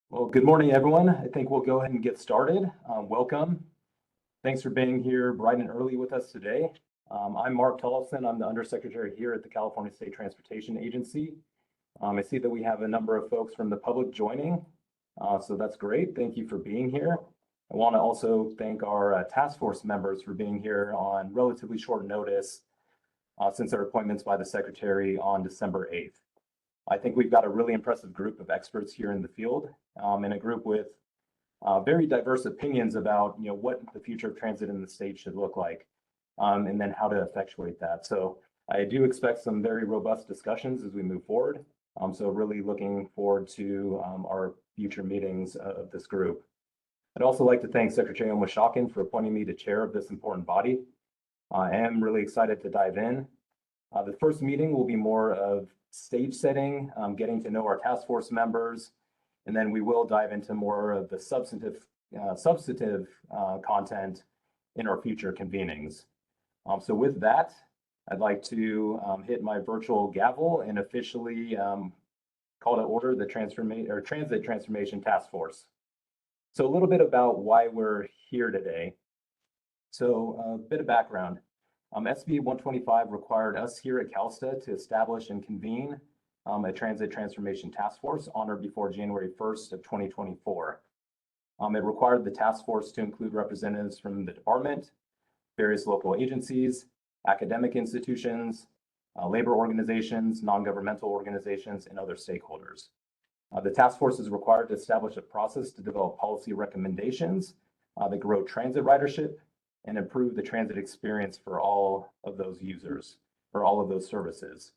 Well, good morning, everyone. I think we'll go ahead and get started. Welcome. Thanks for being here bright and early with us today. I'm Mark Tollefson. I'm the Undersecretary here at the California State Transportation Agency. I see that we have a number of folks from the public joining, so that's great. Thank you for being here. I want to also thank our task force members for being here on relatively short notice since their appointments by the Secretary on December 8th. I think we've got a really impressive group of experts here in the field, and a group with very diverse opinions about what the future of transit in the state should look like, and then how to effectuate that. So I do expect some very robust discussions as we move forward. So really looking forward to our future meetings of this group. I'd also like to thank Secretary Omashawkin for appointing me to chair of this important body. I am really excited to dive in. The first meeting will be more of stage setting, getting to know our task force members, and then we will dive into more of the substantive content in our future convenings. So with that, I'd like to hit my virtual gavel and officially call to order the Transit Transformation Task Force. So a little bit about why we're here today. So a bit of background. SB 125 required us here at CalSTA to establish and convene a Transit Transformation Task Force on or before January 1st of 2024. It required the task force to include representatives from the department, various local agencies, academic institutions, labor organizations, non-governmental organizations, and other stakeholders. The task force is required to establish a process to develop policy recommendations that grow transit ridership and improve the transit experience for all of those users or all of those services.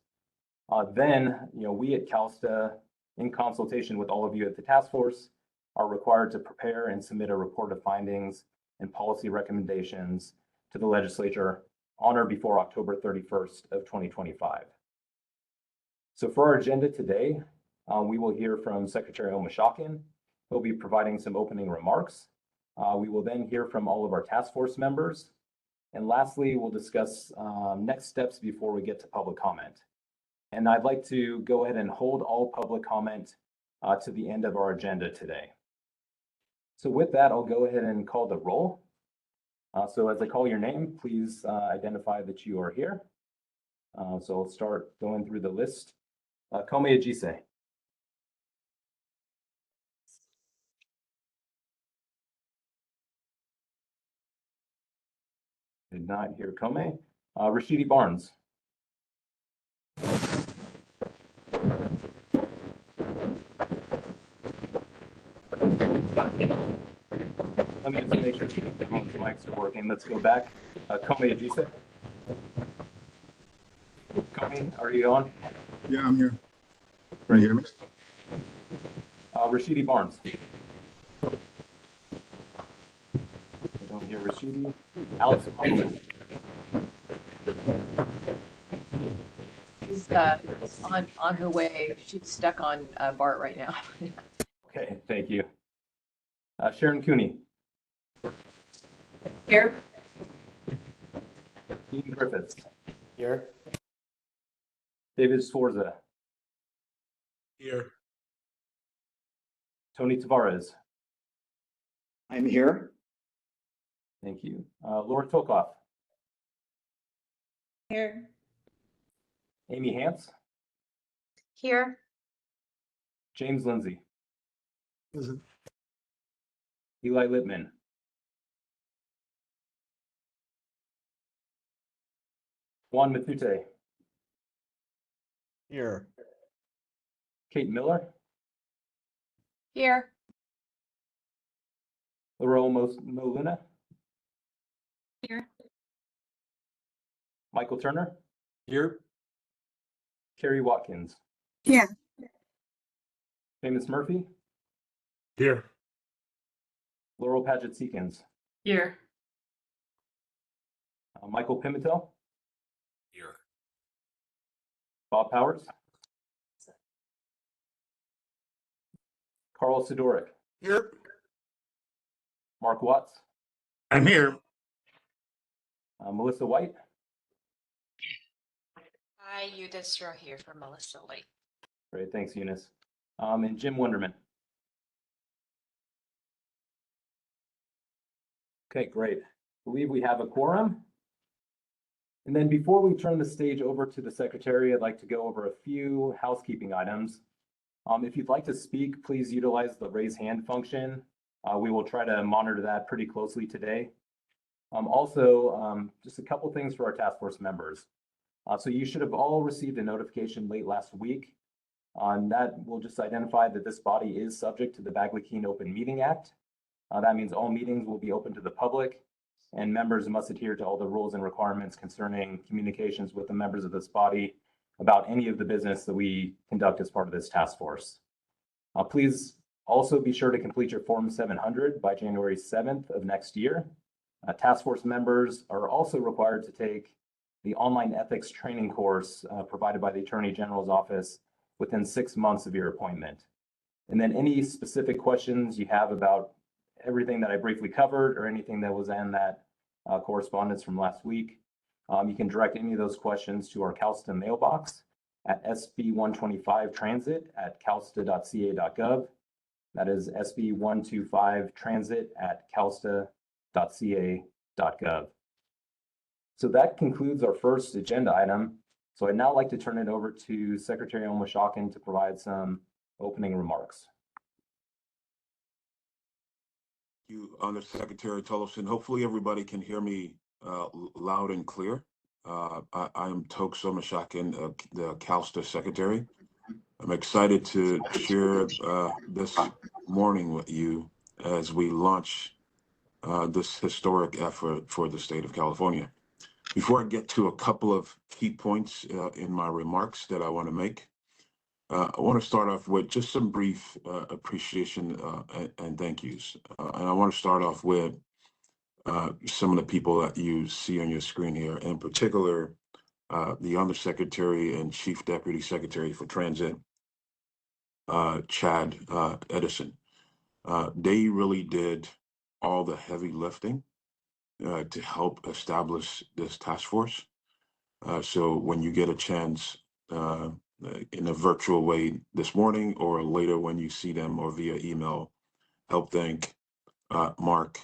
Then, we at CalSTA, in consultation with all of you at the task force, are required to prepare and submit a report of findings and policy recommendations to the legislature on or before October 31st of 2025. So for our agenda today, we will hear from Secretary Omashawkin. He'll be providing some opening remarks. We will then hear from all of our task force members. And lastly, we'll discuss next steps before we get to public comment. And I'd like to go ahead and hold all public comment to the end of our agenda today. So with that, I'll go ahead and call the roll. So as I call your name, please identify that you are here. So I'll start going through the list. Kome Ajise. Did not hear Kome. Rashidi Barnes. Let me just make sure the mics are working. Let's go back. Kome Ajise. Kome, are you on? Yeah, I'm here. Great. Can you hear me? Rashidi Barnes. I don't hear Rashidi. Alex Copeland. She's on her way. She's stuck on BART right now. Okay, thank you. Sharon Cooney. Here. Dean Griffiths. Here. David Sforza. Here. Tony Tavares. I'm here. Thank you. Laura Tokoff. Here. Amy Hance. Here. James Lindsay. Present. Eli Littman. Juan Matute. Here. Kate Miller. Here. Laurel Molina. Here. Michael Turner. Here. Carrie Watkins. Here. Famous Murphy. Here. Laurel Paget Seekins. Here. Michael Pimentel. Here. Bob Powers. Carl Sidoric. Here. Mark Watts. I'm here. Melissa White. Hi, Eunice Rowe here for Melissa White. Great, thanks, Eunice. And Jim Wonderman. Okay, great. Believe we have a quorum. And then before we turn the stage over to the secretary, I'd like to go over a few housekeeping items. If you'd like to speak, please utilize the raise hand function. We will try to monitor that pretty closely today. Also, just a couple things for our task force members. So you should have all received a notification late last week. That will just identify that this body is subject to the Bagley-Keene Open Meeting Act. That means all meetings will be open to the public, and members must adhere to all the rules and requirements concerning communications with the members of this body about any of the business that we conduct as part of this task force. Please also be sure to complete your Form 700 by January 7th of next year. Task force members are also required to take the online ethics training course provided by the Attorney General's office within 6 months of your appointment. And then any specific questions you have about everything that I briefly covered or anything that was in that correspondence from last week, you can direct any of those questions to our CalSTA mailbox at sb125transit@calsta.ca.gov. That is sb125transit@calsta.ca.gov. So that concludes our first agenda item. So I'd now like to turn it over to Secretary Omashakin to provide some opening remarks. Thank you, Undersecretary Tolleson. Hopefully everybody can hear me loud and clear. I am Tok Somashakin, the CalSTA Secretary. I'm excited to share this morning with you as we launch this historic effort for the state of California. Before I get to a couple of key points in my remarks that I want to make, I want to start off with just some brief appreciation and thank yous. And I want to start off with some of the people that you see on your screen here, in particular, the Undersecretary and Chief Deputy Secretary for Transit, Chad Edison. They really did all the heavy lifting to help establish this task force. So when you get a chance in a virtual way this morning or later when you see them or via email, help thank Mark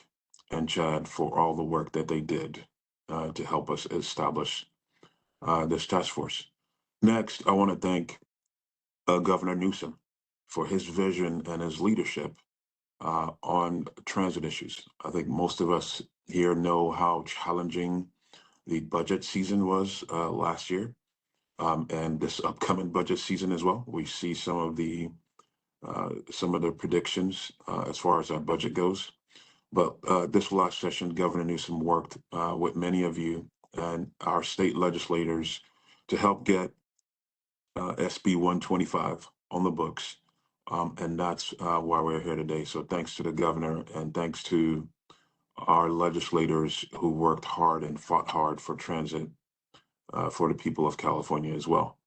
and Chad for all the work that they did to help us establish this task force. Next, I want to thank Governor Newsom for his vision and his leadership on transit issues. I think most of us here know how challenging the budget season was last year, and this upcoming budget season as well. We see some of the predictions as far as our budget goes. But this last session, Governor Newsom worked with many of you and our state legislators to help get SB 125 on the books. And that's why we're here today. So thanks to the governor and thanks to our legislators who worked hard and fought hard for transit for the people of California as well.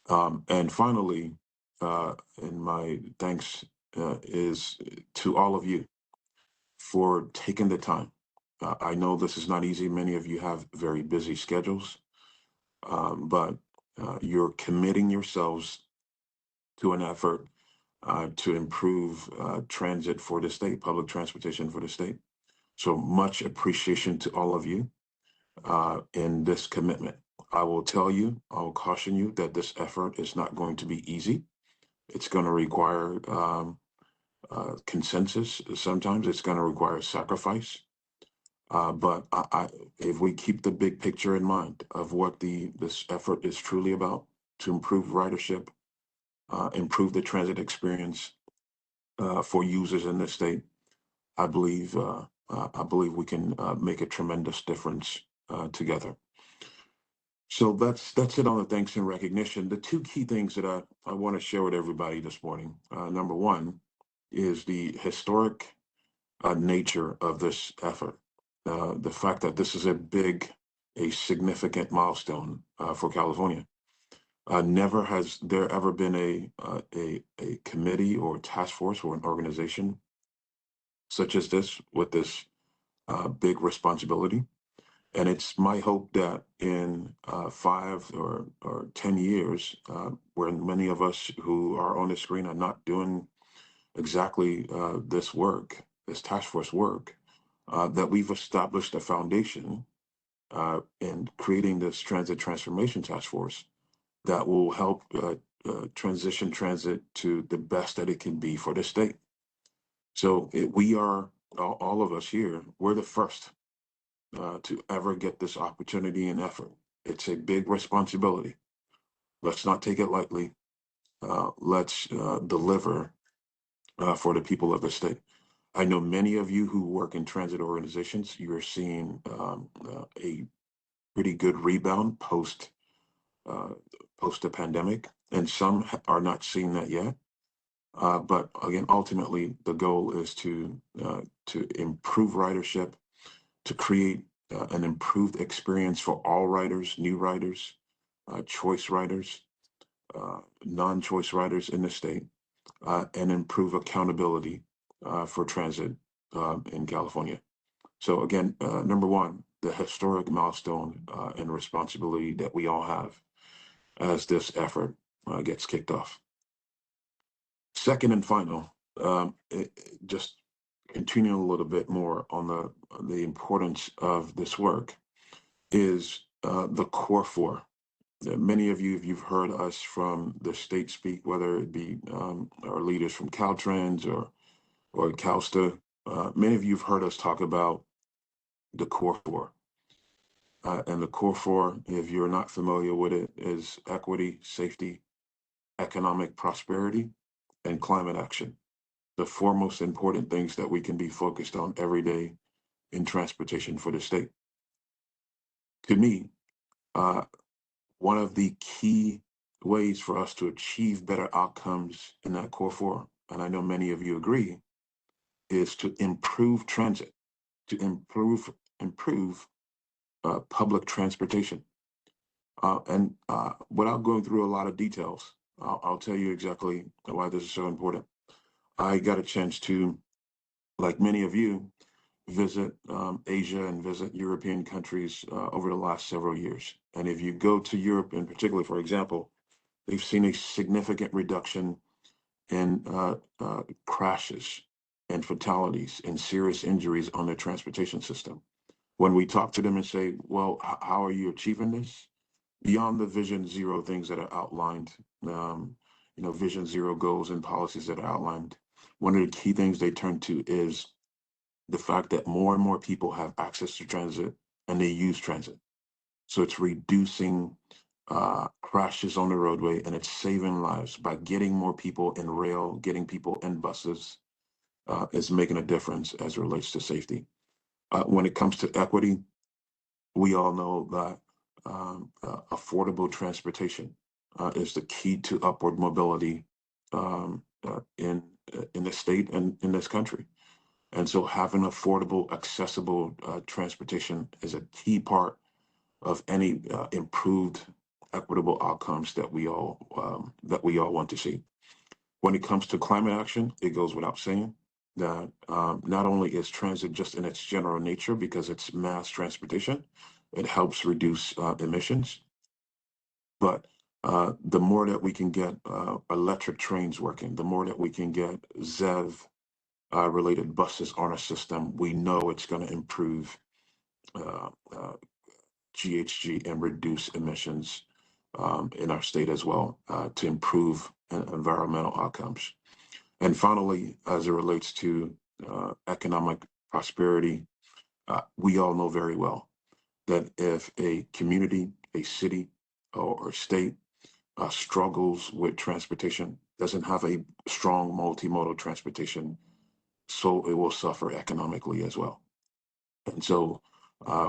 And finally, and my thanks is to all of you for taking the time. I know this is not easy. Many of you have very busy schedules, but you're committing yourselves to an effort to improve transit for the state, public transportation for the state. So much appreciation to all of you in this commitment. I will tell you, I will caution you that this effort is not going to be easy. It's going to require consensus. Sometimes it's going to require sacrifice. But if we keep the big picture in mind of what this effort is truly about, to improve ridership, improve the transit experience for users in this state, I believe we can make a tremendous difference together. So that's it on the thanks and recognition. The two key things that I want to share with everybody this morning. Number one is the historic nature of this effort. The fact that this is a significant milestone for California. Never has there ever been a committee or task force or an organization such as this with this big responsibility. And it's my hope that in 5 or 10 years, when many of us who are on the screen are not doing exactly this task force work, that we've established a foundation in creating this transit transformation task force that will help transition transit to the best that it can be for the state. So we are, all of us here, we're the first to ever get this opportunity and effort. It's a big responsibility. Let's not take it lightly. Let's deliver for the people of the state. I know many of you who work in transit organizations, you're seeing a pretty good rebound post the pandemic, and some are not seeing that yet. But again, ultimately, the goal is to improve ridership, to create an improved experience for all riders, new riders, choice riders, non-choice riders in the state, and improve accountability for transit in California. So again, number one, the historic milestone and responsibility that we all have as this effort gets kicked off. Second and final, just continuing a little bit more on the importance of this work is the core four. Many of you, if you've heard us from the state speak, whether it be our leaders from Caltrans or CalSTA, many of you have heard us talk about the core four. And the core four, if you're not familiar with it, is equity, safety, economic prosperity, and climate action. The four most important things that we can be focused on every day in transportation for the state. To me, one of the key ways for us to achieve better outcomes in that core four, and I know many of you agree, is to improve transit, to improve public transportation. And without going through a lot of details, I'll tell you exactly why this is so important. I got a chance to, like many of you, visit Asia and visit European countries over the last several years. And if you go to Europe in particular, for example, they've seen a significant reduction in crashes and fatalities and serious injuries on their transportation system. When we talk to them and say, well, how are you achieving this? Beyond the Vision Zero things that are outlined, Vision Zero goals and policies that are outlined, one of the key things they turn to is the fact that more and more people have access to transit and they use transit. So it's reducing crashes on the roadway, and it's saving lives by getting more people in rail, getting people in buses is making a difference as it relates to safety. When it comes to equity, we all know that affordable transportation is the key to upward mobility in the state and in this country. And so having affordable, accessible transportation is a key part of any improved equitable outcomes that we all want to see. When it comes to climate action, it goes without saying that not only is transit just in its general nature because it's mass transportation, it helps reduce emissions, but the more that we can get electric trains working, the more that we can get ZEV related buses on our system, we know it's going to improve GHG and reduce emissions in our state as well to improve environmental outcomes. And finally, as it relates to economic prosperity, we all know very well that if a community, a city, or state struggles with transportation, doesn't have a strong multimodal transportation, so it will suffer economically as well. And so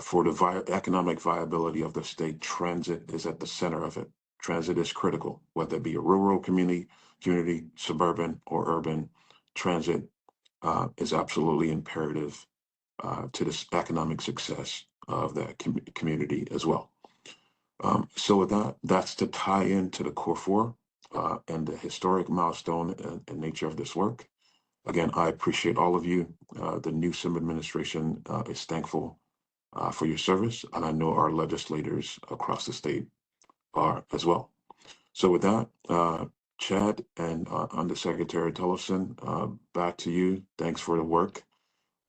for the economic viability of the state, transit is at the center of it. Transit is critical, whether it be a rural community, suburban or urban. Transit is absolutely imperative to the economic success of that community as well. So with that, that's to tie into the core four and the historic milestone and nature of this work. Again, I appreciate all of you. The Newsom administration is thankful for your service, and I know our legislators across the state are as well. So with that, Chad and Undersecretary Tillotson, back to you. Thanks for the work.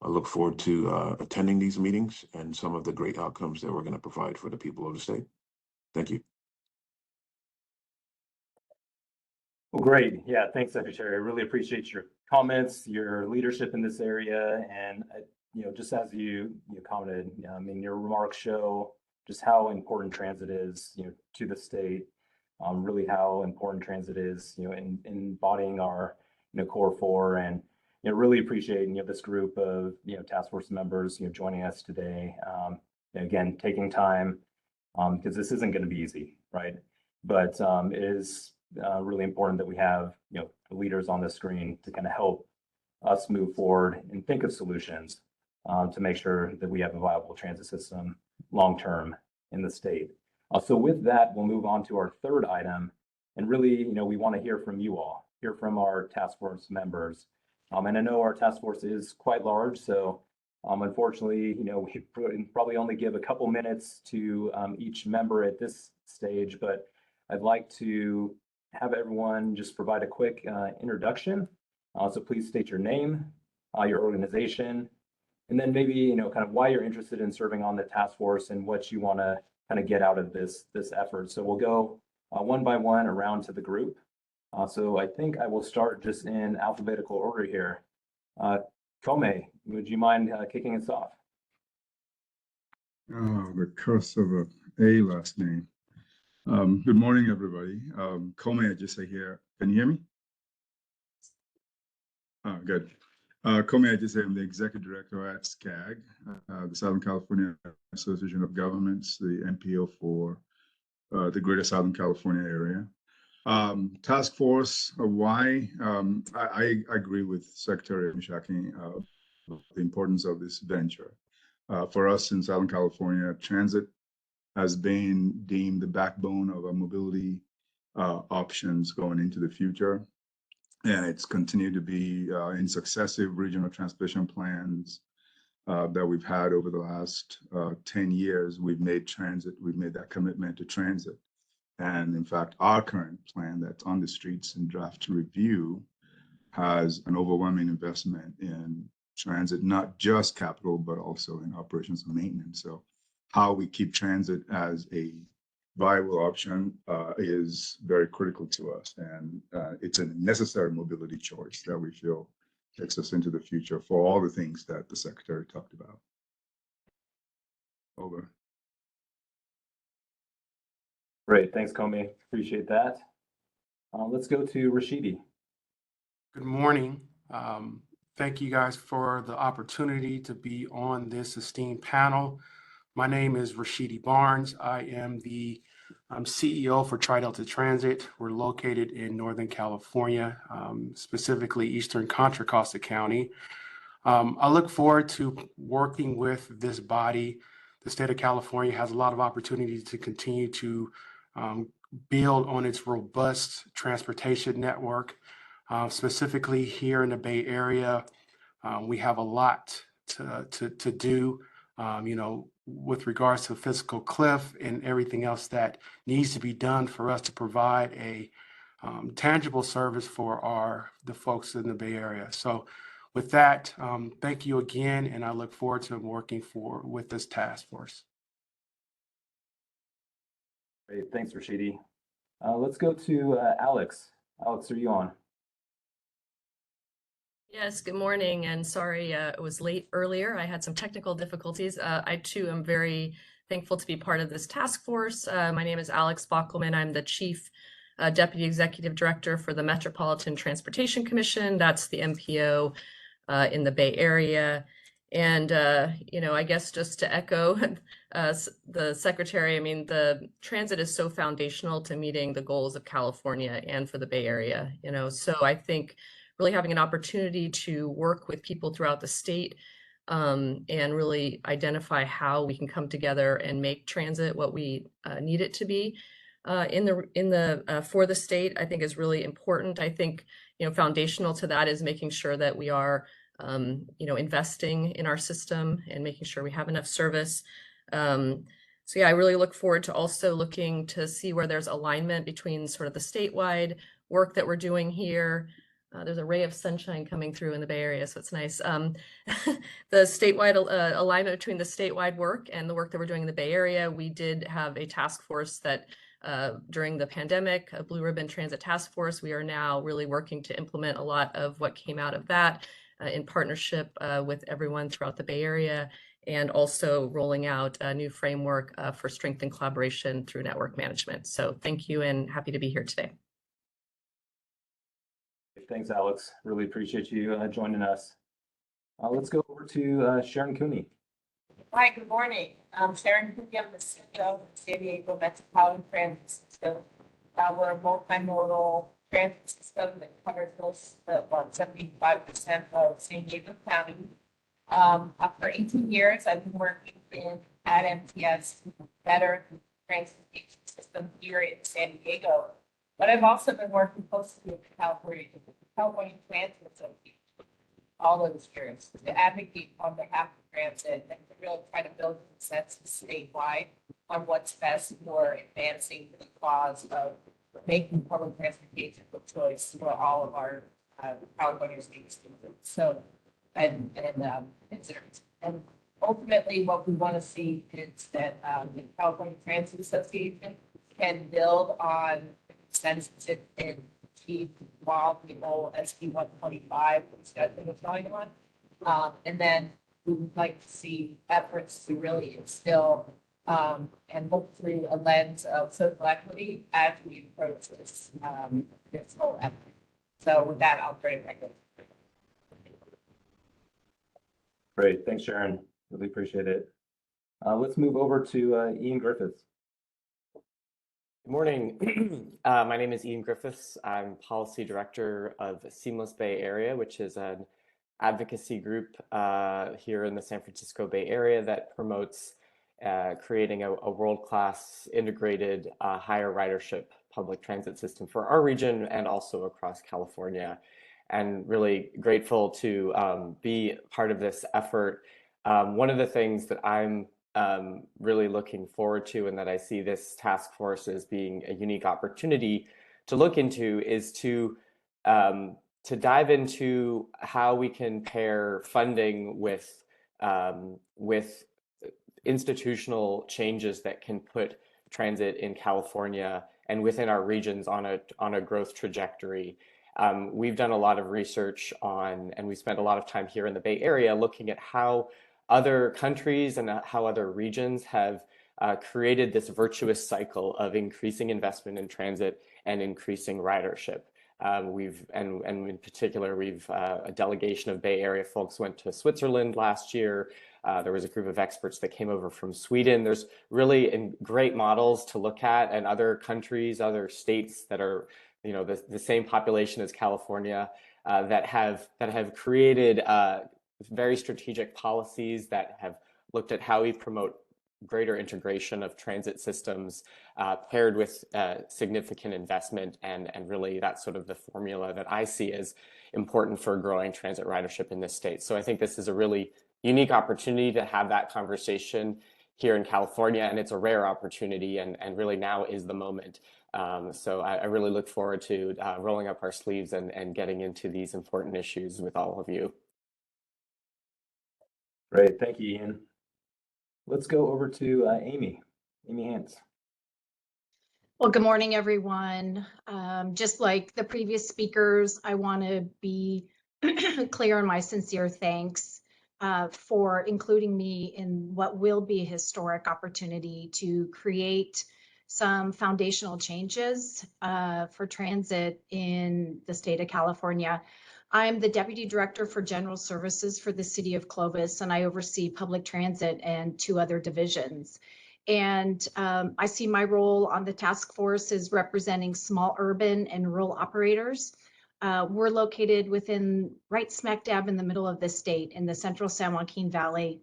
I look forward to attending these meetings and some of the great outcomes that we're going to provide for the people of the state. Thank you. Well, great. Yeah, thanks, Secretary. I really appreciate your comments, your leadership in this area, and just as you commented, I mean, your remarks show just how important transit is, to the state. Really how important transit is, in embodying our, core four, and really appreciate this group of task force members joining us today. Again, taking time because this isn't going to be easy, right? But it is really important that we have leaders on the screen to kind of help us move forward and think of solutions to make sure that we have a viable transit system long term in the state. So with that, we'll move on to our third item, and really, we want to hear from you all, hear from our task force members. And I know our task force is quite large, so unfortunately, we probably only give a couple minutes to each member at this stage, but I'd like to have everyone just provide a quick introduction. So please state your name, your organization, and then maybe, kind of why you're interested in serving on the task force and what you want to kind of get out of this effort. So we'll go one by one around to the group. So I think I will start just in alphabetical order here. Kome, would you mind kicking us off? Oh, the curse of a last name. Good morning, everybody. Kome, I just say here. Can you hear me? Oh, good. Kome, I just say I'm the executive director at SCAG, the Southern California Association of Governments, the NPO for the Greater Southern California area. Task force, why? I agree with Secretary Mishaki, the importance of this venture. For us in Southern California, transit has been deemed the backbone of our mobility options going into the future. And it's continued to be in successive regional transportation plans that we've had over the last 10 years. We've made that commitment to transit. And in fact, our current plan that's on the streets in draft review has an overwhelming investment in transit, not just capital, but also in operations and maintenance. So how we keep transit as a viable option is very critical to us. And it's a necessary mobility choice that we feel takes us into the future for all the things that the Secretary talked about. Over. Great, thanks, Kome. Appreciate that. Let's go to Rashidi. Good morning. Thank you guys for the opportunity to be on this esteemed panel. My name is Rashidi Barnes. I am the CEO for Tri-Delta Transit. We're located in Northern California, specifically Eastern Contra Costa County. I look forward to working with this body. The state of California has a lot of opportunities to continue to build on its robust transportation network. Specifically here in the Bay Area, we have a lot to do, with regards to physical cliff and everything else that needs to be done for us to provide a tangible service for the folks in the Bay Area. So with that, thank you again, and I look forward to working with this task force. Great, thanks, Rashidi. Let's go to Alex. Alex, are you on? Yes, good morning, and sorry it was late earlier. I had some technical difficulties. I too am very thankful to be part of this task force. My name is Alex Bockelman. I'm the Chief Deputy Executive Director for the Metropolitan Transportation Commission. That's the MPO in the Bay Area. And, I guess just to echo the Secretary, I mean, the transit is so foundational to meeting the goals of California and for the Bay Area, so I think really having an opportunity to work with people throughout the state and really identify how we can come together and make transit what we need it to be for the state, I think is really important. I think, foundational to that is making sure that we are, investing in our system and making sure we have enough service. So yeah, I really look forward to also looking to see where there's alignment between sort of the statewide work that we're doing here, There's a ray of sunshine coming through in the Bay Area, so it's nice. The statewide alignment between the statewide work and the work that we're doing in the Bay Area, we did have a task force that during the pandemic, a Blue Ribbon Transit Task Force. We are now really working to implement a lot of what came out of that in partnership with everyone throughout the Bay Area, and also rolling out a new framework for strengthened collaboration through network management. So thank you and happy to be here today. Thanks, Alex. Really appreciate you joining us. Let's go over to Sharon Cooney. Hi, good morning. I'm Sharon Cooney. I'm the CEO of the San Diego Metropolitan Transit System. We're a multimodal transit system that covers most, about 75% of San Diego County. For 18 years, I've been working at MTS to better the transportation system here in San Diego. But I've also been working closely with the California Transit Association all those years to advocate on behalf of transit and to really try to build consensus statewide on what's best for advancing the cause of making public transportation a choice for all of our California state students. So, and ultimately what we want to see is that the California Transit Association can build on consensus and achieve while the whole SB 125 discussion is going on. And then we would like to see efforts to really instill and look through a lens of social equity as we approach this whole effort. So with that, I'll turn it back over. Great, thanks, Sharon. Really appreciate it. Let's move over to Ian Griffiths. Good morning. My name is Ian Griffiths. I'm Policy Director of Seamless Bay Area, which is an advocacy group here in the San Francisco Bay Area that promotes creating a world-class integrated higher ridership public transit system for our region and also across California. And really grateful to be part of this effort. One of the things that I'm really looking forward to and that I see this task force as being a unique opportunity to look into is to dive into how we can pair funding with institutional changes that can put transit in California and within our regions on a growth trajectory. We've done a lot of research on, and we spent a lot of time here in the Bay Area looking at how other countries and how other regions have created this virtuous cycle of increasing investment in transit and increasing ridership. And in particular, a delegation of Bay Area folks went to Switzerland last year. There was a group of experts that came over from Sweden. There's really great models to look at, and other countries, other states that are, you know, the same population as California that have created very strategic policies that have looked at how we promote greater integration of transit systems paired with significant investment, and really that's sort of the formula that I see as important for growing transit ridership in this state. So I think this is a really unique opportunity to have that conversation here in California, and it's a rare opportunity, and really now is the moment. So I really look forward to rolling up our sleeves and getting into these important issues with all of you. Great, thank you, Ian. Let's go over to Amy Hance. Well, good morning, everyone. Just like the previous speakers, I want to be clear on my sincere thanks for including me in what will be a historic opportunity to create some foundational changes for transit in the state of California. I'm the Deputy Director for General Services for the City of Clovis, and I oversee public transit and 2 other divisions. And I see my role on the task force as representing small urban and rural operators. We're located right smack dab in the middle of the state in the central San Joaquin Valley.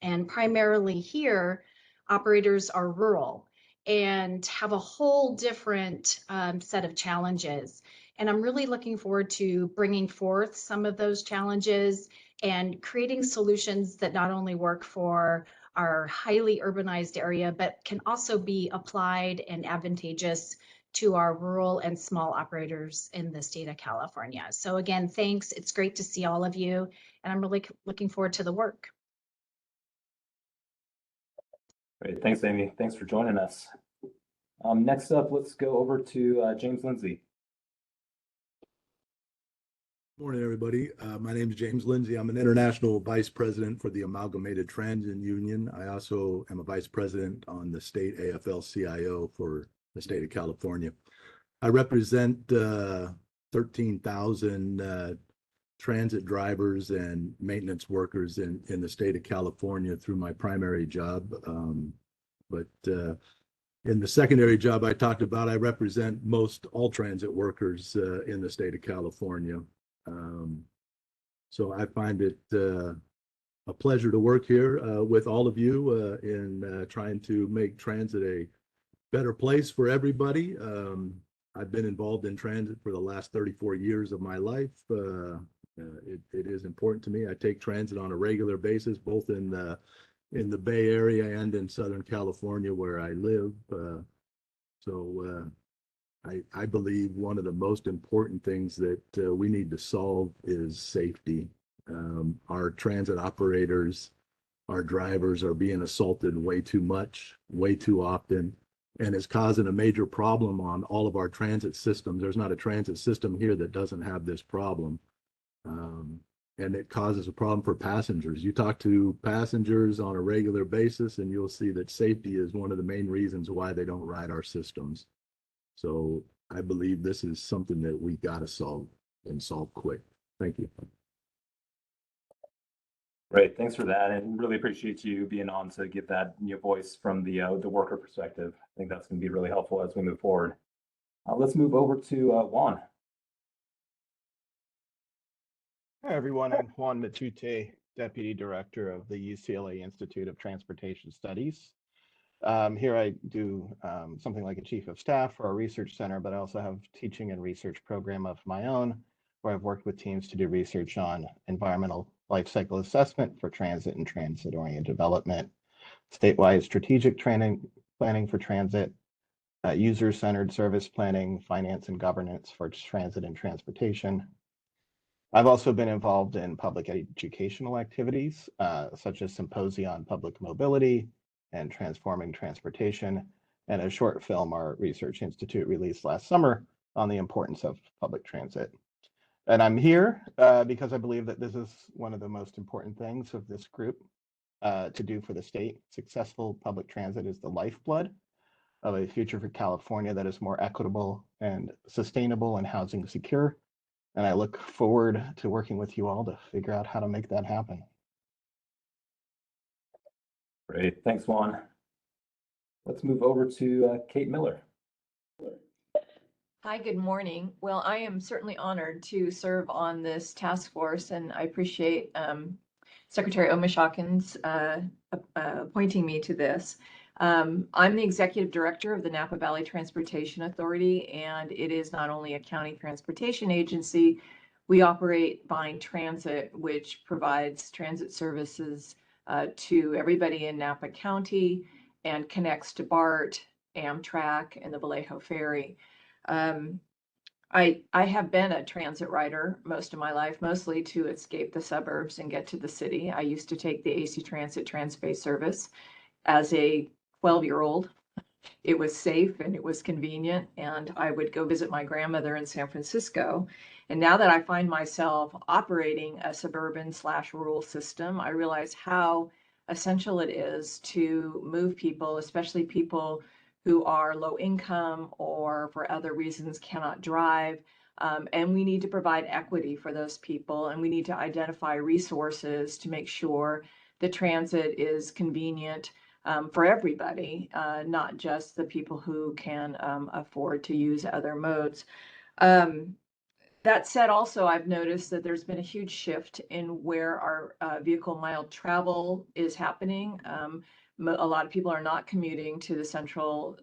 And primarily here, operators are rural and have a whole different set of challenges. And I'm really looking forward to bringing forth some of those challenges and creating solutions that not only work for our highly urbanized area, but can also be applied and advantageous to our rural and small operators in the state of California. So again, thanks. It's great to see all of you, and I'm really looking forward to the work. Great, thanks, Amy. Thanks for joining us. Next up, let's go over to James Lindsay. Morning, everybody. My name is James Lindsay. I'm an international vice president for the Amalgamated Transit Union. I also am a vice president on the state AFL-CIO for the state of California. I represent 13,000 transit drivers and maintenance workers in the state of California through my primary job. In the secondary job I talked about, I represent all transit workers in the state of California. So I find it a pleasure to work here with all of you in trying to make transit a better place for everybody. I've been involved in transit for the last 34 years of my life. It is important to me. I take transit on a regular basis, both in the Bay Area and in Southern California where I live. I believe one of the most important things that we need to solve is safety. Our transit operators, our drivers are being assaulted way too much, way too often, and it's causing a major problem on all of our transit systems. There's not a transit system here that doesn't have this problem. And it causes a problem for passengers. You talk to passengers on a regular basis and you'll see that safety is one of the main reasons why they don't ride our systems. So I believe this is something that we got to solve and solve quick. Thank you. Great, thanks for that, and really appreciate you being on to get that voice from the worker perspective. I think that's going to be really helpful as we move forward. Let's move over to Juan. Hi, everyone. I'm Juan Matute, Deputy Director of the UCLA Institute of Transportation Studies. Here I do something like a Chief of Staff for our research center, but I also have teaching and research program of my own, where I've worked with teams to do research on environmental life cycle assessment for transit and transit-oriented development, statewide strategic planning for transit, user-centered service planning, finance and governance for transit and transportation. I've also been involved in public educational activities, such as symposia on public mobility and transforming transportation, and a short film our research institute released last summer on the importance of public transit. And I'm here because I believe that this is one of the most important things of this group to do for the state. Successful public transit is the lifeblood of a future for California that is more equitable and sustainable and housing secure. And I look forward to working with you all to figure out how to make that happen. Great, thanks, Juan. Let's move over to Kate Miller. Hi, good morning. Well, I am certainly honored to serve on this task force, and I appreciate Secretary Omashawkin's appointing me to this. I'm the executive director of the Napa Valley Transportation Authority, and it is not only a county transportation agency. We operate Vine Transit, which provides transit services to everybody in Napa County and connects to BART, Amtrak, and the Vallejo Ferry. I have been a transit rider most of my life, mostly to escape the suburbs and get to the city. I used to take the AC Transit Transpace service as a 12-year-old. It was safe and it was convenient, and I would go visit my grandmother in San Francisco. And now that I find myself operating a suburban/rural system, I realize how essential it is to move people, especially people who are low income or for other reasons cannot drive. And we need to provide equity for those people, and we need to identify resources to make sure the transit is convenient for everybody, not just the people who can afford to use other modes. That said, also, I've noticed that there's been a huge shift in where our vehicle mile travel is happening. A lot of people are not commuting to the central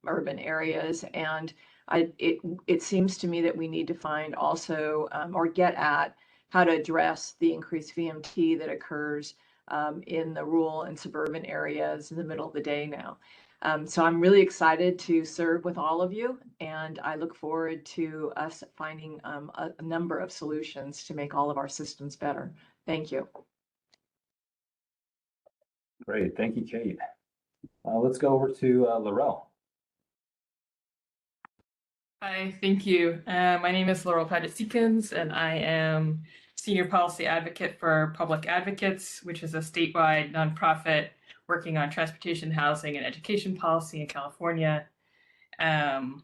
urban areas, and it seems to me that we need to find also or get at how to address the increased VMT that occurs in the rural and suburban areas in the middle of the day now. So I'm really excited to serve with all of you, and I look forward to us finding a number of solutions to make all of our systems better. Thank you. Great, thank you, Kate. Let's go over to Laurel. Hi, thank you. My name is Laurel Paget-Seekins, and I am Senior Policy Advocate for Public Advocates, which is a statewide nonprofit working on transportation, housing, and education policy in California. In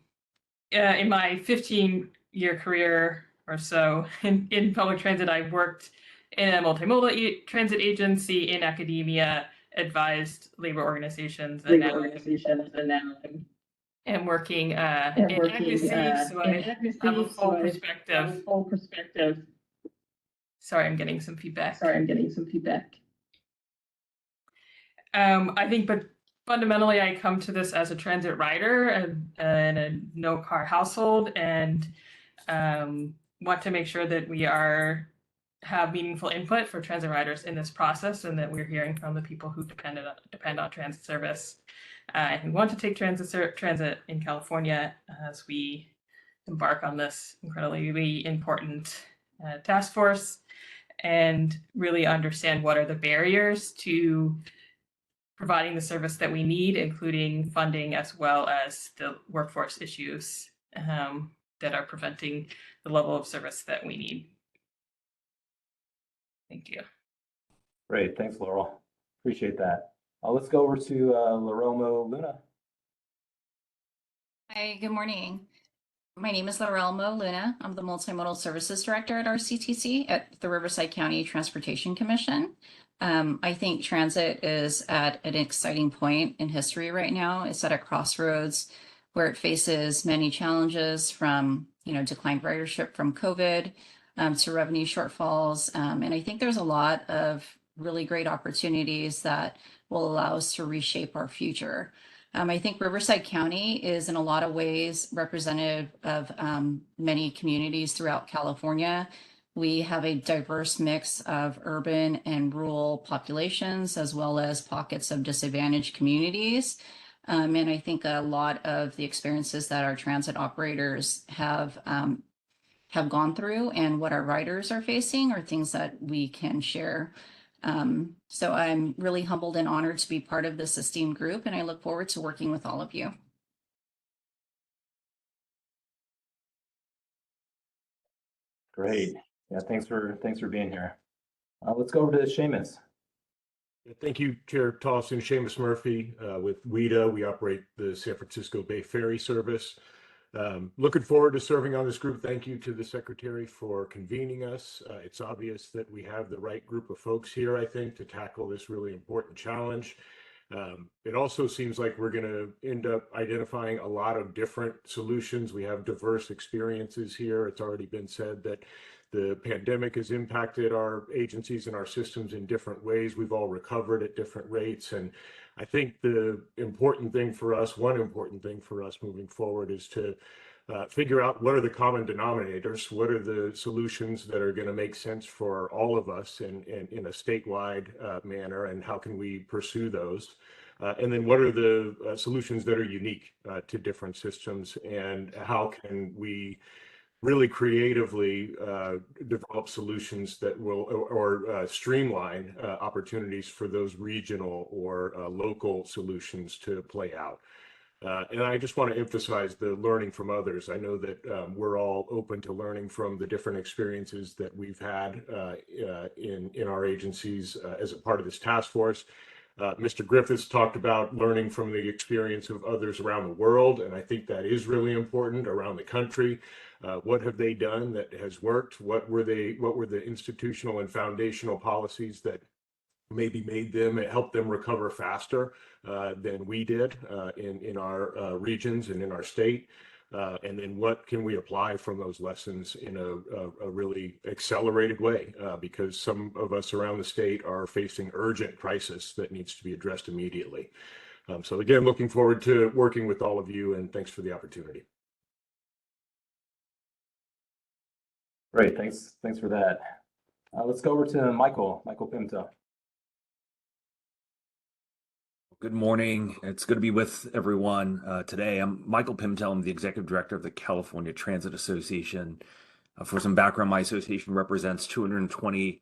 my 15-year career or so in public transit, I've worked in a multimodal transit agency, in academia, advised labor organizations, and now I'm working in advocacy, so I have a full perspective. Sorry, I'm getting some feedback. I think, but fundamentally, I come to this as a transit rider and a no-car household, and want to make sure that we have meaningful input for transit riders in this process, and that we're hearing from the people who depend on transit service and who want to take transit in California as we embark on this incredibly important task force, and really understand what are the barriers to providing the service that we need, including funding as well as the workforce issues that are preventing the level of service that we need. Thank you. Great, thanks, Laurel. Appreciate that. Let's go over to Laurelmo Luna. Hi, good morning. My name is Laurelmo Luna. I'm the Multimodal Services Director at RCTC at the Riverside County Transportation Commission. I think transit is at an exciting point in history right now. It's at a crossroads where it faces many challenges, from declined ridership from COVID to revenue shortfalls. And I think there's a lot of really great opportunities that will allow us to reshape our future. I think Riverside County is in a lot of ways representative of many communities throughout California. We have a diverse mix of urban and rural populations, as well as pockets of disadvantaged communities. And I think a lot of the experiences that our transit operators have gone through and what our riders are facing are things that we can share. So I'm really humbled and honored to be part of this esteemed group, and I look forward to working with all of you. Great. Yeah, thanks for being here. Let's go over to Seamus. Thank you, Chair Tolson. Seamus Murphy with WIDA. We operate the San Francisco Bay Ferry Service. Looking forward to serving on this group. Thank you to the Secretary for convening us. It's obvious that we have the right group of folks here, I think, to tackle this really important challenge. It also seems like we're going to end up identifying a lot of different solutions. We have diverse experiences here. It's already been said that the pandemic has impacted our agencies and our systems in different ways. We've all recovered at different rates. And I think the important thing for us, one important thing for us moving forward, is to figure out what are the common denominators, what are the solutions that are going to make sense for all of us in a statewide manner, and how can we pursue those? And then what are the solutions that are unique to different systems, and how can we really creatively develop solutions that will or streamline opportunities for those regional or local solutions to play out. And I just want to emphasize the learning from others. I know that we're all open to learning from the different experiences that we've had in our agencies as a part of this task force. Mr. Griffiths talked about learning from the experience of others around the world, and I think that is really important around the country. What have they done that has worked? What were the institutional and foundational policies that maybe helped them recover faster than we did in our regions and in our state? And then what can we apply from those lessons in a really accelerated way? Because some of us around the state are facing urgent crisis that needs to be addressed immediately. So again, looking forward to working with all of you, and thanks for the opportunity. Great, thanks for that. Let's go over to Michael Pimto. Good morning. It's good to be with everyone today. I'm Michael Pimentel. I'm the Executive Director of the California Transit Association. For some background, my association represents 220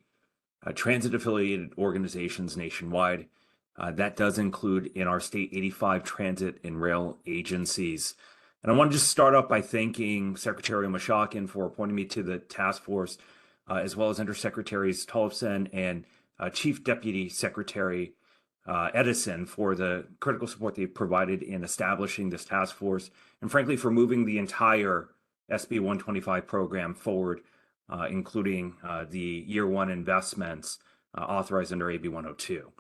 transit-affiliated organizations nationwide. That does include in our state 85 transit and rail agencies. And I want to just start off by thanking Secretary Mashakin for appointing me to the task force, as well as Undersecretaries Tollefson and Chief Deputy Secretary Edison for the critical support they've provided in establishing this task force, and frankly, for moving the entire SB 125 program forward, including the year one investments authorized under AB 102.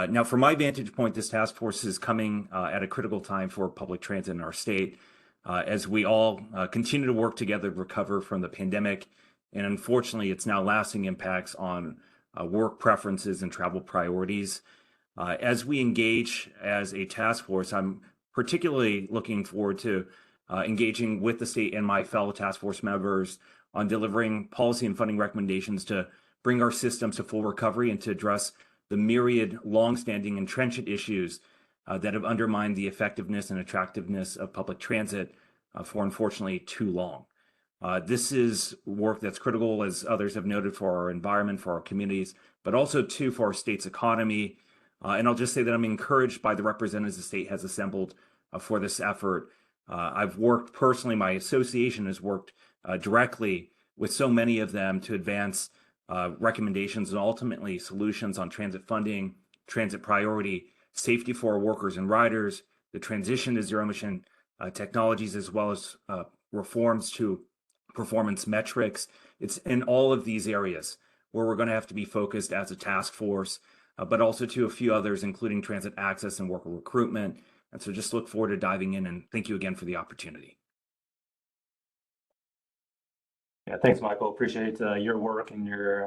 Now, from my vantage point, this task force is coming at a critical time for public transit in our state, as we all continue to work together to recover from the pandemic, and unfortunately, it's now lasting impacts on work preferences and travel priorities. As we engage as a task force, I'm particularly looking forward to engaging with the state and my fellow task force members on delivering policy and funding recommendations to bring our systems to full recovery and to address the myriad longstanding entrenched issues that have undermined the effectiveness and attractiveness of public transit for unfortunately too long. This is work that's critical, as others have noted, for our environment, for our communities, but also too for our state's economy. And I'll just say that I'm encouraged by the representatives the state has assembled for this effort. I've worked personally, my association has worked directly with so many of them to advance recommendations and ultimately solutions on transit funding, transit priority, safety for our workers and riders, the transition to zero emission technologies, as well as reforms to performance metrics. It's in all of these areas where we're going to have to be focused as a task force, but also to a few others, including transit access and worker recruitment. And so just look forward to diving in, and thank you again for the opportunity. Yeah, thanks, Michael. Appreciate your work and your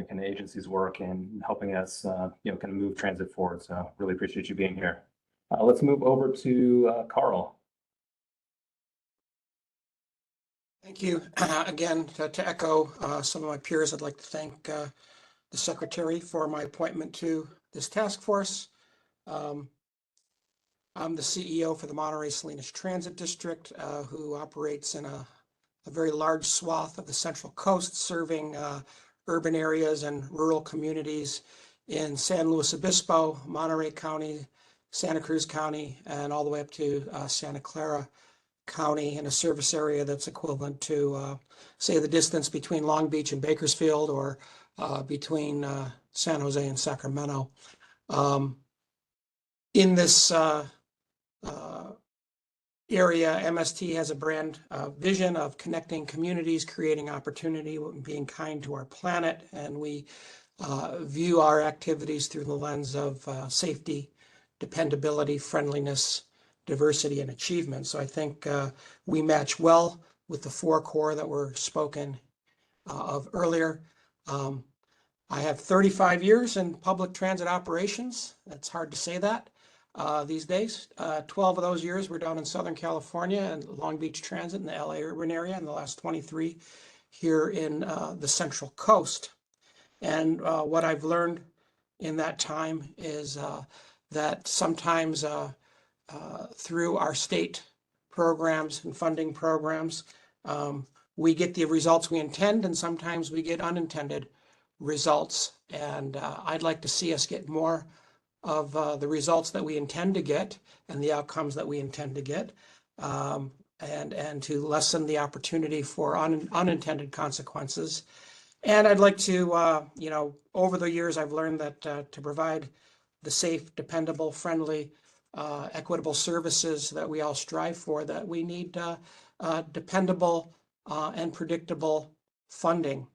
kind of agency's work in helping us kind of move transit forward. So really appreciate you being here. Let's move over to Carl. Thank you. Again, to echo some of my peers, I'd like to thank the Secretary for my appointment to this task force. I'm the CEO for the Monterey Salinas Transit District, who operates in a very large swath of the Central Coast, serving urban areas and rural communities in San Luis Obispo, Monterey County, Santa Cruz County, and all the way up to Santa Clara County, in a service area that's equivalent to, say, the distance between Long Beach and Bakersfield, or between San Jose and Sacramento. In this area, MST has a brand vision of connecting communities, creating opportunity, being kind to our planet, and we view our activities through the lens of safety, dependability, friendliness, diversity, and achievement. So I think we match well with the four core that were spoken of earlier. I have 35 years in public transit operations. That's hard to say that these days. 12 of those years were down in Southern California and Long Beach Transit in the LA urban area, and the last 23 here in the Central Coast. And what I've learned in that time is that sometimes through our state programs and funding programs, we get the results we intend, and sometimes we get unintended results. And I'd like to see us get more of the results that we intend to get and the outcomes that we intend to get, and to lessen the opportunity for unintended consequences. And I'd like to, over the years, I've learned that to provide the safe, dependable, friendly, equitable services that we all strive for, that we need dependable and predictable funding.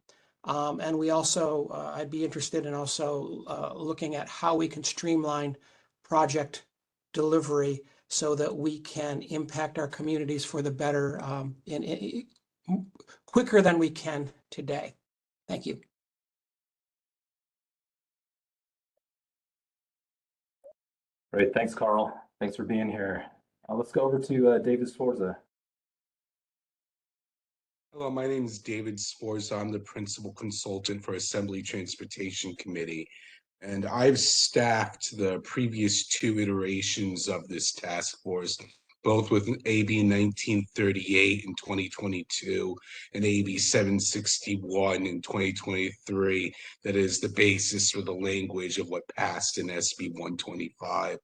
And we also, I'd be interested in also looking at how we can streamline project delivery so that we can impact our communities for the better quicker than we can today. Thank you. Great, thanks, Carl. Thanks for being here. Let's go over to David Sforza. Hello, my name is David Sforza. I'm the principal consultant for Assembly Transportation Committee. And I've staffed the previous two iterations of this task force, both with AB 1938 in 2022 and AB 761 in 2023. That is the basis for the language of what passed in SB 125.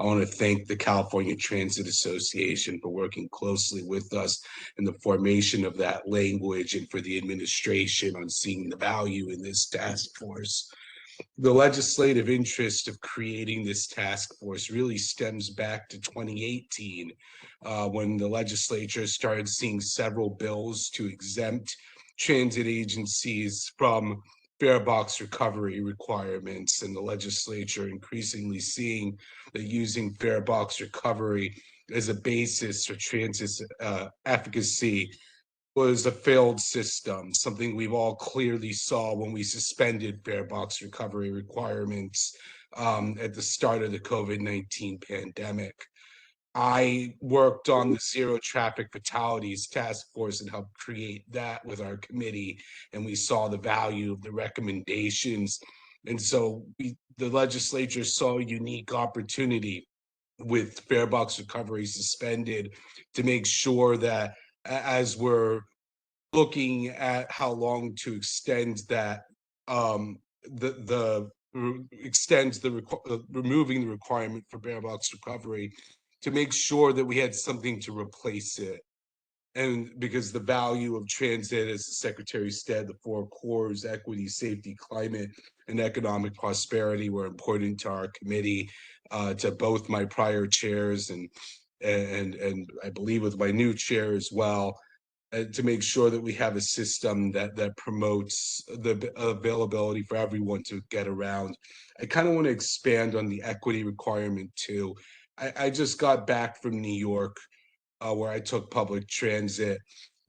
I want to thank the California Transit Association for working closely with us in the formation of that language and for the administration on seeing the value in this task force. The legislative interest of creating this task force really stems back to 2018, when the legislature started seeing several bills to exempt transit agencies from fare box recovery requirements, and the legislature increasingly seeing that using fare box recovery as a basis for transit efficacy was a failed system, something we've all clearly saw when we suspended fare box recovery requirements at the start of the COVID-19 pandemic. I worked on the Zero Traffic Fatalities Task Force and helped create that with our committee, and we saw the value of the recommendations. And so the legislature saw a unique opportunity with fare box recovery suspended to make sure that as we're looking at how long to extend that, removing the requirement for fare box recovery, to make sure that we had something to replace it. And because the value of transit, as the Secretary said, the four cores, equity, safety, climate, and economic prosperity, were important to our committee, to both my prior chairs and I believe with my new chair as well, to make sure that we have a system that promotes the availability for everyone to get around. I kind of want to expand on the equity requirement too. I just got back from New York, where I took public transit,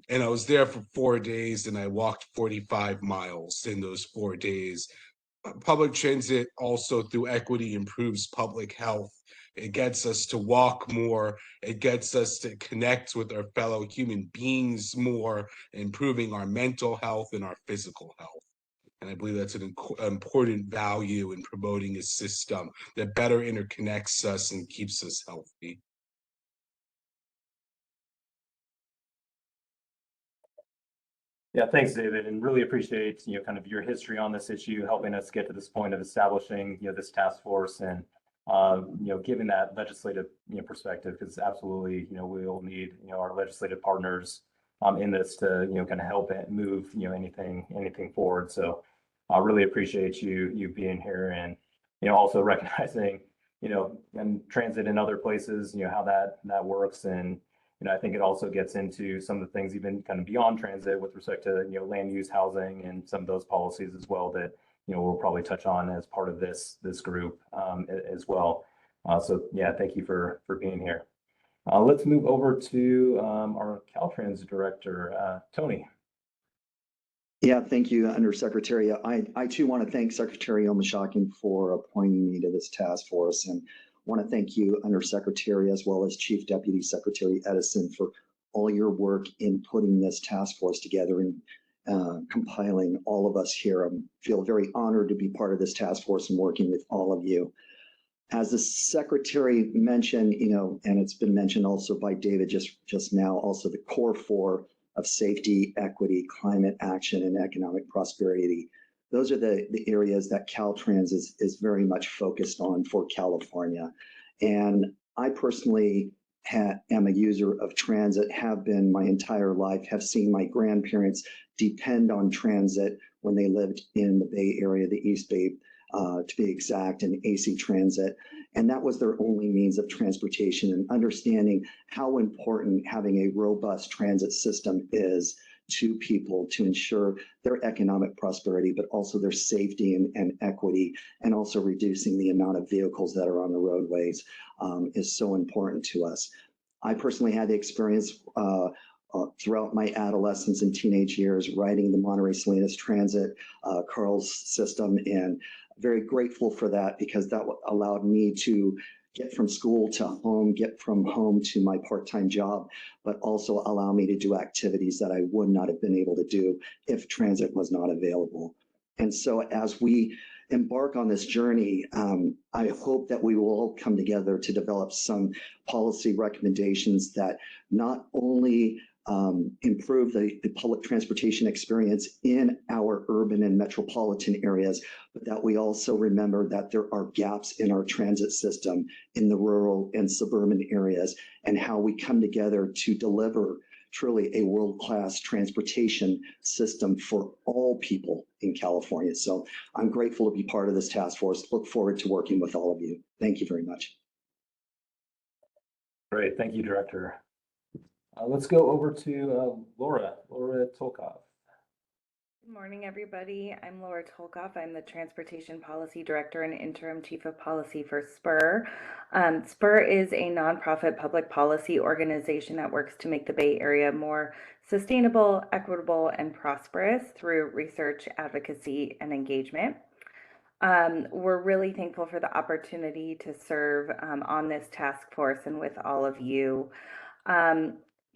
and I was there for 4 days, and I walked 45 miles in those 4 days. Public transit also, through equity, improves public health. It gets us to walk more. It gets us to connect with our fellow human beings more, improving our mental health and our physical health. And I believe that's an important value in promoting a system that better interconnects us and keeps us healthy. Yeah, thanks, David, and really appreciate, kind of your history on this issue, helping us get to this point of establishing, this task force, and giving that legislative, perspective, because absolutely, we will need, our legislative partners in this to, kind of help it move, anything forward. So I really appreciate you being here, and, also recognizing, and transit in other places, how that works. And I think it also gets into some of the things even kind of beyond transit with respect to, land use, housing, and some of those policies as well that, we'll probably touch on as part of this group as well. So yeah, thank you for being here. Let's move over to our Caltrans director, Tony. Yeah, thank you, Undersecretary. I too want to thank Secretary Omishakin for appointing me to this task force, and want to thank you, Undersecretary, as well as Chief Deputy Secretary Edison, for all your work in putting this task force together and compiling all of us here. I feel very honored to be part of this task force and working with all of you. As the Secretary mentioned, and it's been mentioned also by David just now, also the core four of safety, equity, climate action, and economic prosperity. Those are the areas that Caltrans is very much focused on for California. And I personally am a user of transit, have been my entire life, have seen my grandparents depend on transit when they lived in the Bay Area, the East Bay, to be exact, and AC Transit. And that was their only means of transportation, and understanding how important having a robust transit system is to people to ensure their economic prosperity, but also their safety and equity, and also reducing the amount of vehicles that are on the roadways is so important to us. I personally had the experience throughout my adolescence and teenage years riding the Monterey Salinas Transit Carl's system, and very grateful for that, because that allowed me to get from school to home, get from home to my part-time job, but also allow me to do activities that I would not have been able to do if transit was not available. And so as we embark on this journey, I hope that we will all come together to develop some policy recommendations that not only improve the public transportation experience in our urban and metropolitan areas, but that we also remember that there are gaps in our transit system in the rural and suburban areas, and how we come together to deliver truly a world-class transportation system for all people in California. So I'm grateful to be part of this task force. Look forward to working with all of you. Thank you very much. Great, thank you, Director. Let's go over to Laura Tolkoff. Good morning, everybody. I'm Laura Tolkoff. I'm the Transportation Policy Director and Interim Chief of Policy for SPUR. SPUR is a nonprofit public policy organization that works to make the Bay Area more sustainable, equitable, and prosperous through research, advocacy, and engagement. We're really thankful for the opportunity to serve on this task force and with all of you.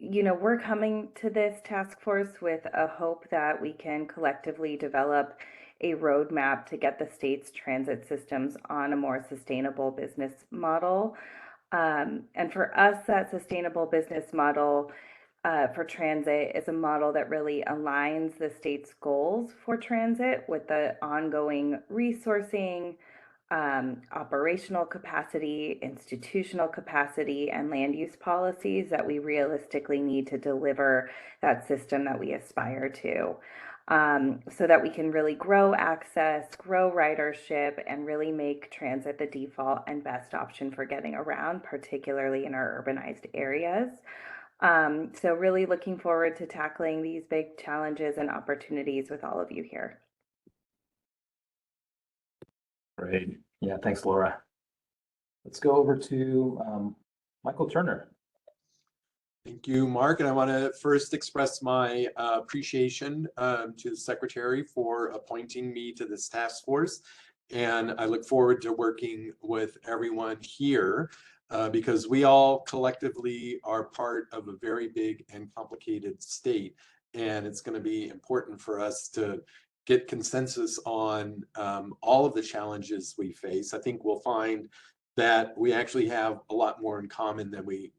We're coming to this task force with a hope that we can collectively develop a roadmap to get the state's transit systems on a more sustainable business model. And for us, that sustainable business model for transit is a model that really aligns the state's goals for transit with the ongoing resourcing, operational capacity, institutional capacity, and land use policies that we realistically need to deliver that system that we aspire to, so that we can really grow access, grow ridership, and really make transit the default and best option for getting around, particularly in our urbanized areas. So really looking forward to tackling these big challenges and opportunities with all of you here. Great. Yeah, thanks, Laura. Let's go over to Michael Turner. Thank you, Mark. And I want to first express my appreciation to the Secretary for appointing me to this task force. And I look forward to working with everyone here because we all collectively are part of a very big and complicated state. And it's going to be important for us to get consensus on all of the challenges we face. I think we'll find that we actually have a lot more in common than we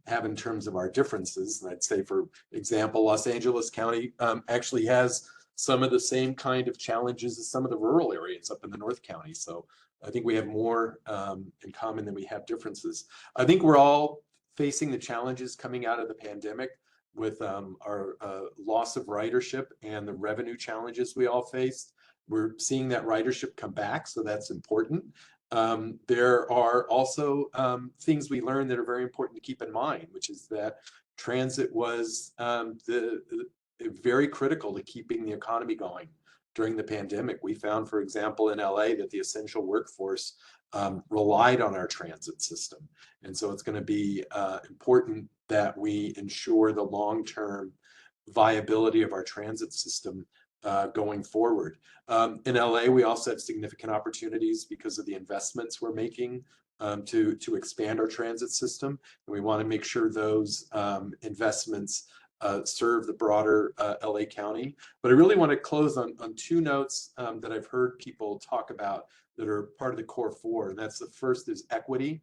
have in terms of our differences. And I'd say, for example, Los Angeles County actually has some of the same kind of challenges as some of the rural areas up in the North County. So I think we have more in common than we have differences. I think we're all facing the challenges coming out of the pandemic with our loss of ridership and the revenue challenges we all faced. We're seeing that ridership come back, so that's important. There are also things we learned that are very important to keep in mind, which is that transit was very critical to keeping the economy going during the pandemic. We found, for example, in LA that the essential workforce relied on our transit system. And so it's going to be important that we ensure the long-term viability of our transit system going forward. In LA, we also have significant opportunities because of the investments we're making to expand our transit system. And we want to make sure those investments serve the broader LA County. But I really want to close on two notes that I've heard people talk about that are part of the core four. And that's the first is equity.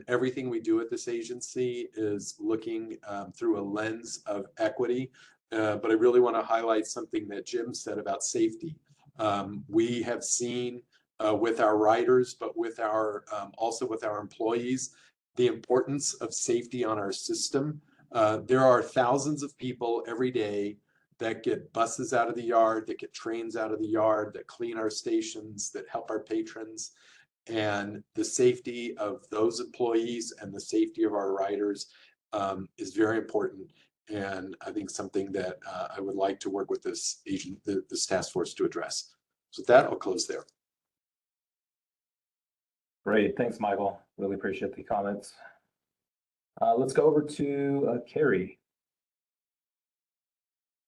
Everything we do at this agency is looking through a lens of equity. But I really want to highlight something that Jim said about safety. We have seen with our riders, but with our also with our employees, the importance of safety on our system. There are thousands of people every day that get buses out of the yard, that get trains out of the yard, that clean our stations, that help our patrons. And the safety of those employees and the safety of our riders is very important. And I think something that I would like to work with this task force to address. So with that, I'll close there. Great, thanks, Michael. Really appreciate the comments. Let's go over to Carrie.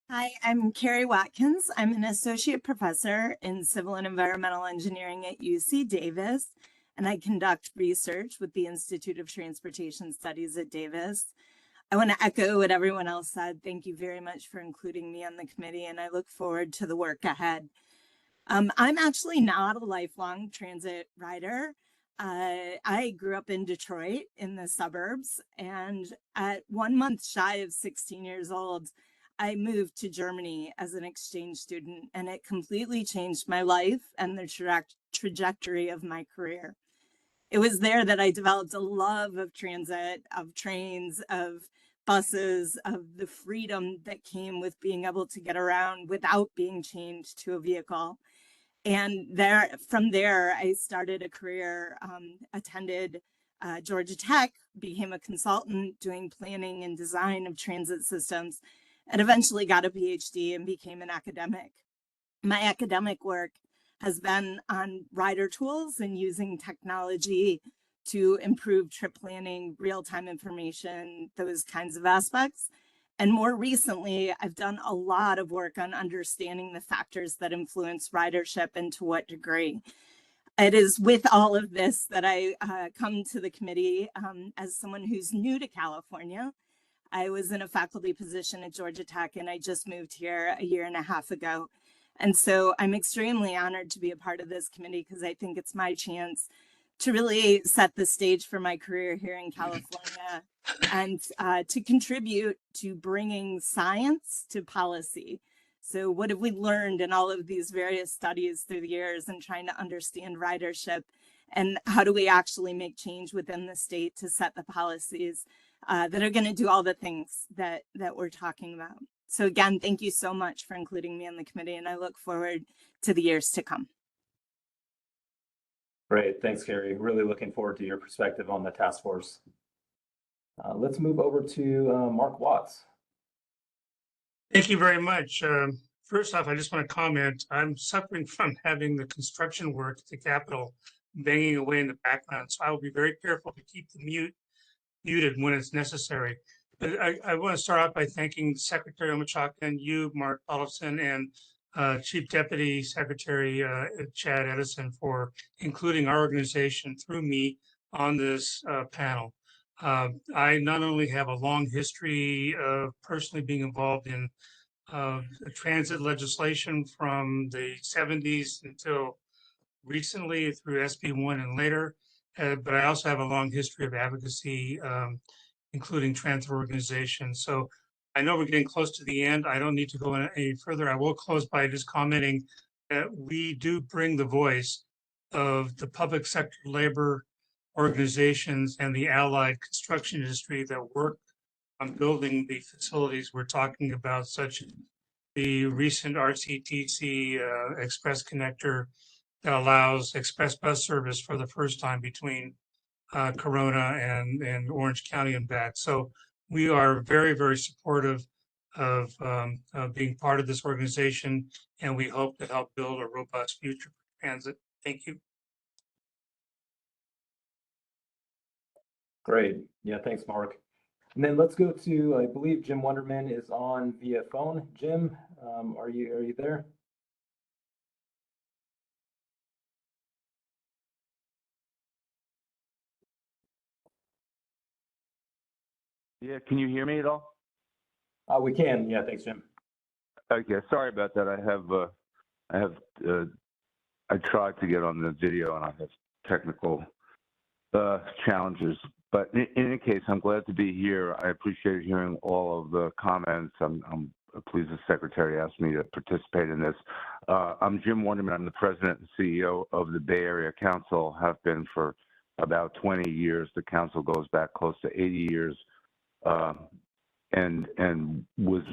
Hi, I'm Carrie Watkins. I'm an associate professor in civil and environmental engineering at UC Davis, and I conduct research with the Institute of Transportation Studies at Davis. I want to echo what everyone else said. Thank you very much for including me on the committee, and I look forward to the work ahead. I'm actually not a lifelong transit rider. I grew up in Detroit in the suburbs, and at 1 month shy of 16 years old, I moved to Germany as an exchange student, and it completely changed my life and the trajectory of my career. It was there that I developed a love of transit, of trains, of buses, of the freedom that came with being able to get around without being chained to a vehicle. And from there, I started a career, attended Georgia Tech, became a consultant doing planning and design of transit systems, and eventually got a PhD and became an academic. My academic work has been on rider tools and using technology to improve trip planning, real-time information, those kinds of aspects. And more recently, I've done a lot of work on understanding the factors that influence ridership and to what degree. It is with all of this that I come to the committee as someone who's new to California. I was in a faculty position at Georgia Tech, and I just moved here a year and a half ago. And so I'm extremely honored to be a part of this committee because I think it's my chance to really set the stage for my career here in California and to contribute to bringing science to policy. So what have we learned in all of these various studies through the years and trying to understand ridership, and how do we actually make change within the state to set the policies that are going to do all the things that we're talking about. So again, thank you so much for including me on the committee, and I look forward to the years to come. Great, thanks, Carrie. Really looking forward to your perspective on the task force. Let's move over to Mark Watts. Thank you very much. First off, I just want to comment, I'm suffering from having the construction work at the Capitol banging away in the background, so I will be very careful to keep the muted when it's necessary. But I want to start off by thanking Secretary Omachaka, you, Mark Olofson, and Chief Deputy Secretary Chad Edison for including our organization through me on this panel. I not only have a long history of personally being involved in transit legislation from the 70s until recently through SB1 and later, but I also have a long history of advocacy, including transit organizations. So I know we're getting close to the end. I don't need to go any further. I will close by just commenting that we do bring the voice of the public sector labor organizations and the allied construction industry that work on building the facilities we're talking about, such as the recent RCTC Express Connector that allows express bus service for the first time between Corona and Orange County and back. So we are very, very supportive of being part of this organization, and we hope to help build a robust future for transit. Thank you. Great. Yeah, thanks, Mark. And then let's go to, I believe Jim Wonderman is on via phone. Jim, are you there? Yeah, can you hear me at all? We can. Yeah, thanks, Jim. Okay, sorry about that. I tried to get on the video and I have technical challenges. But in any case, I'm glad to be here. I appreciate hearing all of the comments. I'm pleased the Secretary asked me to participate in this. I'm Jim Wonderman. I'm the President and CEO of the Bay Area Council, have been for about 20 years. The council goes back close to 80 years. And was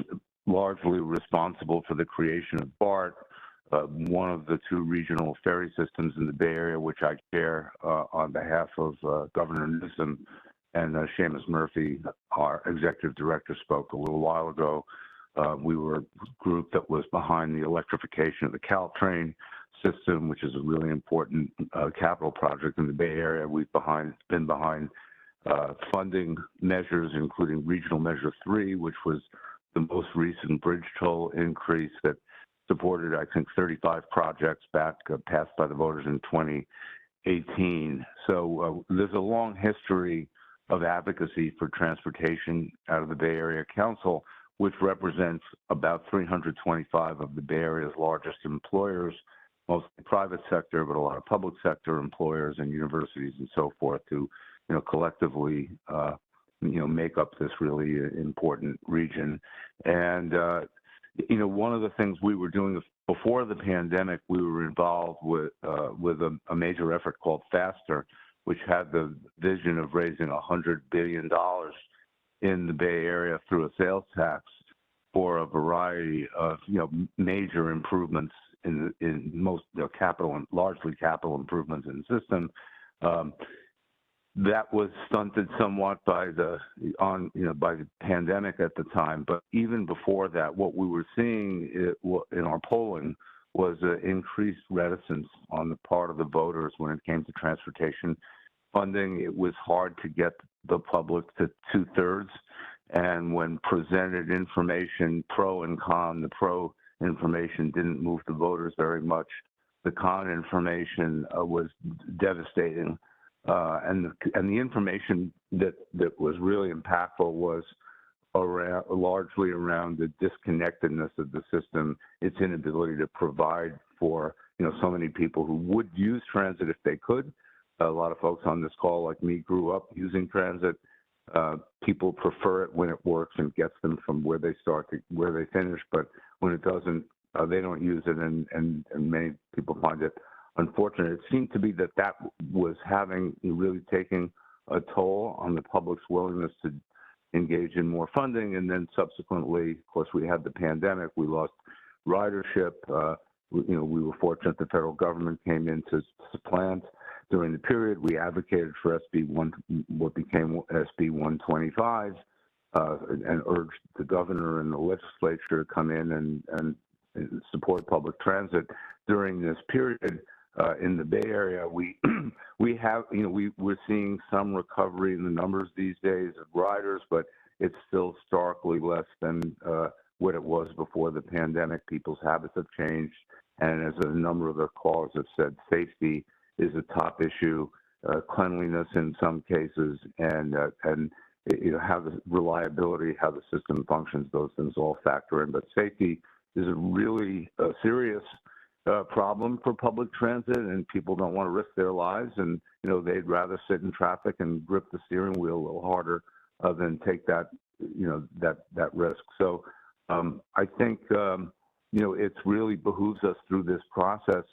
largely responsible for the creation of BART, one of the two regional ferry systems in the Bay Area, which I chair on behalf of Governor Newsom, and Seamus Murphy, our executive director, spoke a little while ago. We were a group that was behind the electrification of the Caltrain system, which is a really important capital project in the Bay Area. We've been behind funding measures, including Regional Measure 3, which was the most recent bridge toll increase that supported, I think, 35 projects back passed by the voters in 2018. So there's a long history of advocacy for transportation out of the Bay Area Council, which represents about 325 of the Bay Area's largest employers mostly private sector, but a lot of public sector employers and universities and so forth to, collectively, make up this really important region. And, one of the things we were doing before the pandemic, we were involved with a major effort called FASTER, which had the vision of raising $100 billion in the Bay Area through a sales tax for a variety of, major improvements in most capital and largely capital improvements in the system. That was stunted somewhat by the pandemic at the time. But even before that, what we were seeing in our polling was an increased reticence on the part of the voters when it came to transportation funding. It was hard to get the public to 2/3. And when presented information, pro and con, the pro information didn't move the voters very much. The con information was devastating. And the information that was really impactful was largely around the disconnectedness of the system, its inability to provide for so many people who would use transit if they could. A lot of folks on this call, like me, grew up using transit. People prefer it when it works and gets them from where they start to where they finish, but when it doesn't, they don't use it, and many people find it unfortunate. It seemed to be that was really taking a toll on the public's willingness to engage in more funding. And then subsequently, of course, we had the pandemic. We lost ridership. We were fortunate the federal government came in to supplant. During the period, we advocated for what became SB 125, and urged the governor and the legislature to come in and support public transit. During this period, in the Bay Area, we're seeing some recovery in the numbers these days of riders, but it's still starkly less than what it was before the pandemic. People's habits have changed, and as a number of the callers have said, safety is a top issue, cleanliness in some cases, and how the reliability, how the system functions, those things all factor in. But safety is a really serious problem for public transit, and people don't want to risk their lives, and they'd rather sit in traffic and grip the steering wheel a little harder than take that that risk. So I think it's really behooves us through this process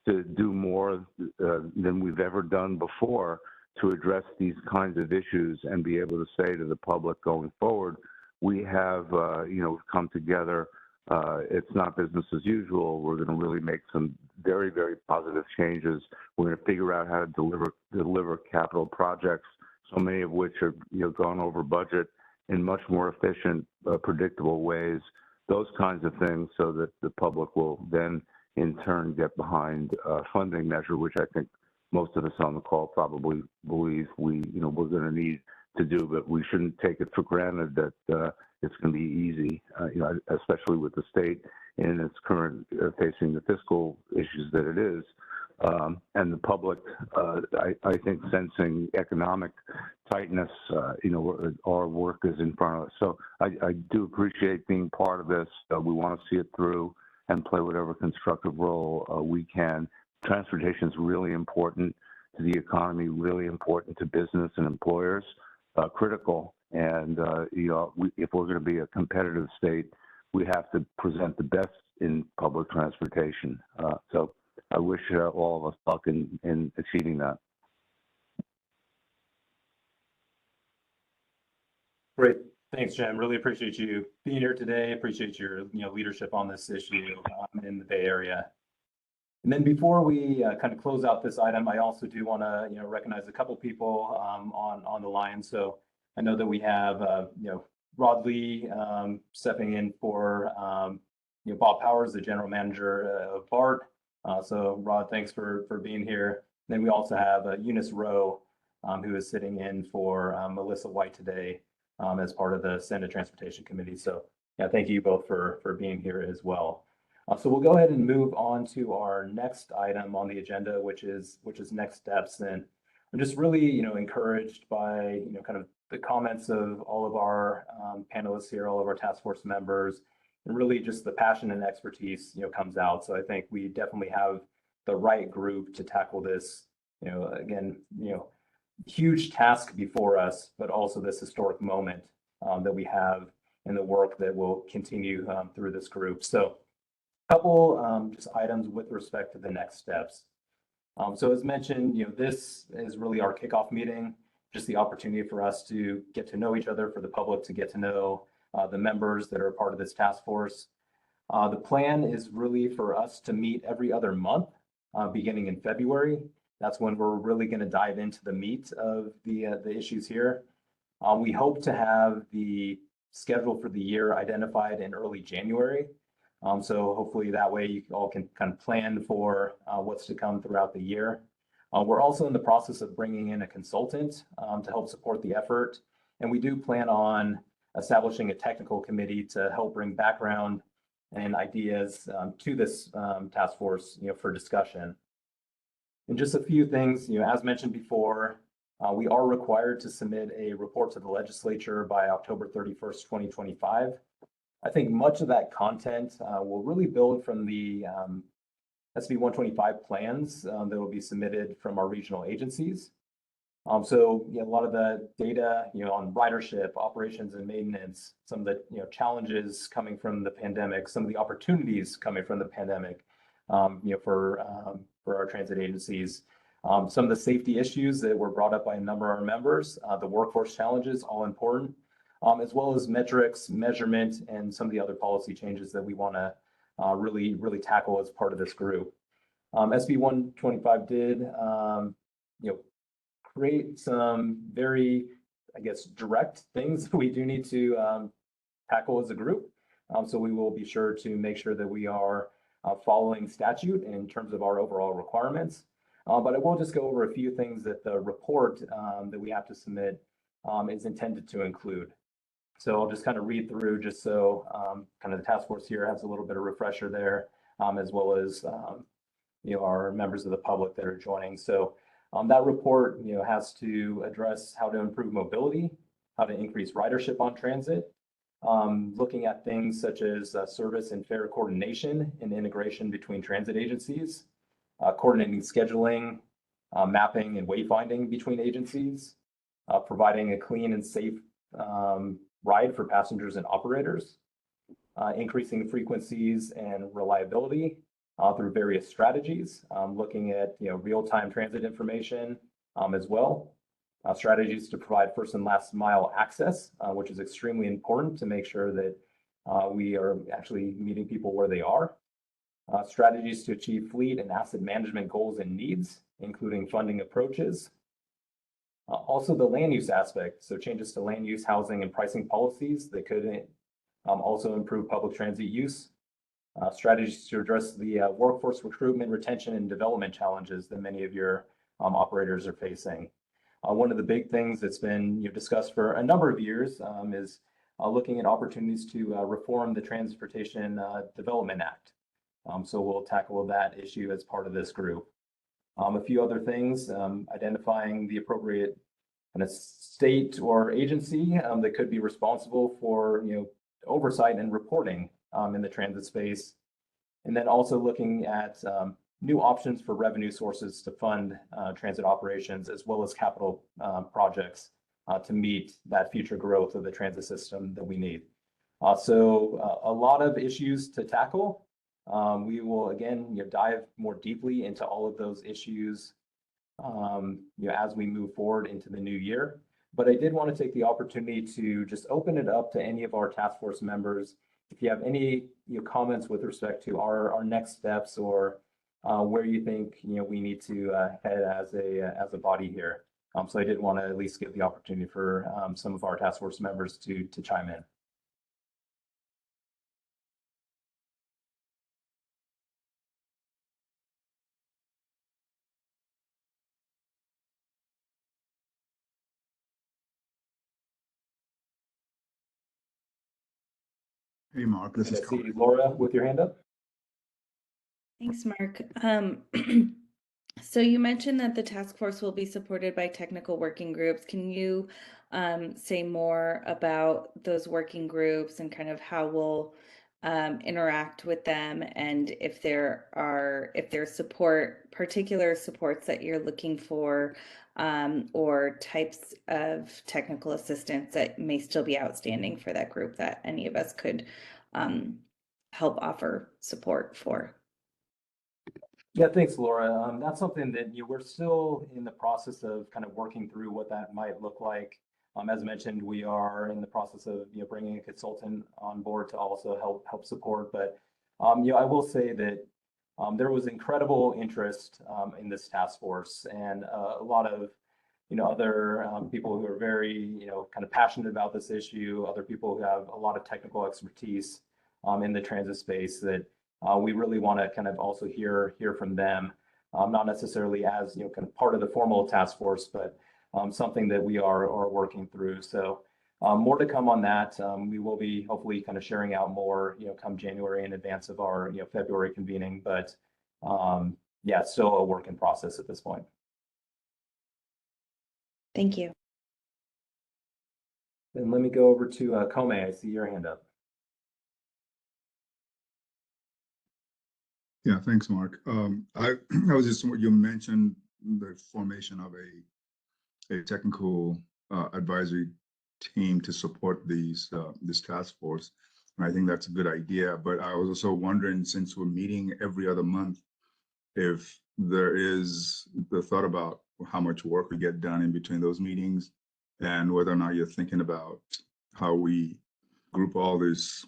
to do more than we've ever done before to address these kinds of issues and be able to say to the public going forward, we have come together. It's not business as usual. We're going to really make some very, very positive changes. We're going to figure out how to deliver capital projects, so many of which have gone over budget, in much more efficient, predictable ways. Those kinds of things, so that the public will then, in turn, get behind a funding measure, which I think most of us on the call probably believe we're going to need to do, but we shouldn't take it for granted that it's going to be easy, especially with the state in its current facing the fiscal issues that it is, and the public, I think, sensing economic tightness. Our work is in front of us. So I do appreciate being part of this. We want to see it through and play whatever constructive role we can. Transportation is really important to the economy, really important to business and employers, critical. And if we're going to be a competitive state, we have to present the best in public transportation. So I wish all of us luck in achieving that. Great. Thanks, Jim. Really appreciate you being here today. Appreciate your leadership on this issue in the Bay Area. And then before we kind of close out this item, I also do want to recognize a couple people on the line. So I know that we have Rod Lee stepping in for Bob Powers, the general manager of BART. So Rod, thanks for being here. And then we also have Eunice Rowe, who is sitting in for Melissa White today as part of the Senate Transportation Committee. So yeah, thank you both for being here as well. So we'll go ahead and move on to our next item on the agenda, which is next steps. And I'm just really encouraged by kind of the comments of all of our panelists here, all of our task force members, and really just the passion and expertise comes out. So I think we definitely have the right group to tackle this, again, huge task before us, but also this historic moment that we have and the work that will continue through this group. So a couple just items with respect to the next steps. So as mentioned, this is really our kickoff meeting, just the opportunity for us to get to know each other, for the public to get to know the members that are part of this task force. The plan is really for us to meet every other month, beginning in February. That's when we're really going to dive into the meat of the issues here. We hope to have the schedule for the year identified in early January. So hopefully that way you all can kind of plan for what's to come throughout the year. We're also in the process of bringing in a consultant to help support the effort. And we do plan on establishing a technical committee to help bring background and ideas to this task force, for discussion. And just a few things, as mentioned before, we are required to submit a report to the legislature by October 31st, 2025. I think much of that content will really build from the SB 125 plans that will be submitted from our regional agencies. So a lot of the data, on ridership, operations and maintenance, some of the challenges coming from the pandemic, some of the opportunities coming from the pandemic, for our transit agencies, some of the safety issues that were brought up by a number of our members, the workforce challenges, all important, as well as metrics, measurement, and some of the other policy changes that we want to really tackle as part of this group. SB 125 did, create some very, I guess, direct things we do need to tackle as a group. So we will be sure to make sure that we are following statute in terms of our overall requirements. But I will just go over a few things that the report that we have to submit is intended to include. So I'll just kind of read through just so kind of the task force here has a little bit of refresher there, as well as our members of the public that are joining. So that report has to address how to improve mobility, how to increase ridership on transit, looking at things such as service and fare coordination and integration between transit agencies, coordinating scheduling, mapping and wayfinding between agencies, providing a clean and safe ride for passengers and operators, increasing frequencies and reliability through various strategies, looking at real-time transit information as well, strategies to provide first and last mile access, which is extremely important to make sure that we are actually meeting people where they are, strategies to achieve fleet and asset management goals and needs, including funding approaches. Also the land use aspect, so changes to land use, housing, and pricing policies that could also improve public transit use. Strategies to address the workforce recruitment, retention, and development challenges that many of your operators are facing. One of the big things that's been discussed for a number of years is looking at opportunities to reform the Transportation Development Act. So we'll tackle that issue as part of this group. A few other things, identifying the appropriate kind of state or agency that could be responsible for oversight and reporting in the transit space. And then also looking at new options for revenue sources to fund transit operations, as well as capital projects to meet that future growth of the transit system that we need. So a lot of issues to tackle. We will again dive more deeply into all of those issues as we move forward into the new year. But I did want to take the opportunity to just open it up to any of our task force members. If you have any comments with respect to our next steps or where you think we need to head as a body here. So I did want to at least give the opportunity for some of our task force members to chime in. Hey, Mark, this is see Laura with your hand up. Thanks, Mark. So you mentioned that the task force will be supported by technical working groups. Can you say more about those working groups and kind of how we'll interact with them, and if there's particular supports that you're looking for, or types of technical assistance that may still be outstanding for that group that any of us could help offer support for. Yeah, thanks, Laura. That's something that we're still in the process of kind of working through what that might look like. As mentioned, we are in the process of bringing a consultant on board to also help support. But I will say that there was incredible interest in this task force, and a lot of other people who are very kind of passionate about this issue, other people who have a lot of technical expertise in the transit space that we really want to kind of also hear from them, not necessarily as kind of part of the formal task force, but something that we are working through. So more to come on that. We will be hopefully kind of sharing out more come January in advance of our February convening, but yeah, it's still a work in process at this point. Thank you. Then let me go over to Kome. I see your hand up. Yeah, thanks, Mark. I was just, you mentioned the formation of a technical advisory team to support this task force. And I think that's a good idea. But I was also wondering, since we're meeting every other month, if there is the thought about how much work we get done in between those meetings, and whether or not you're thinking about how we group all these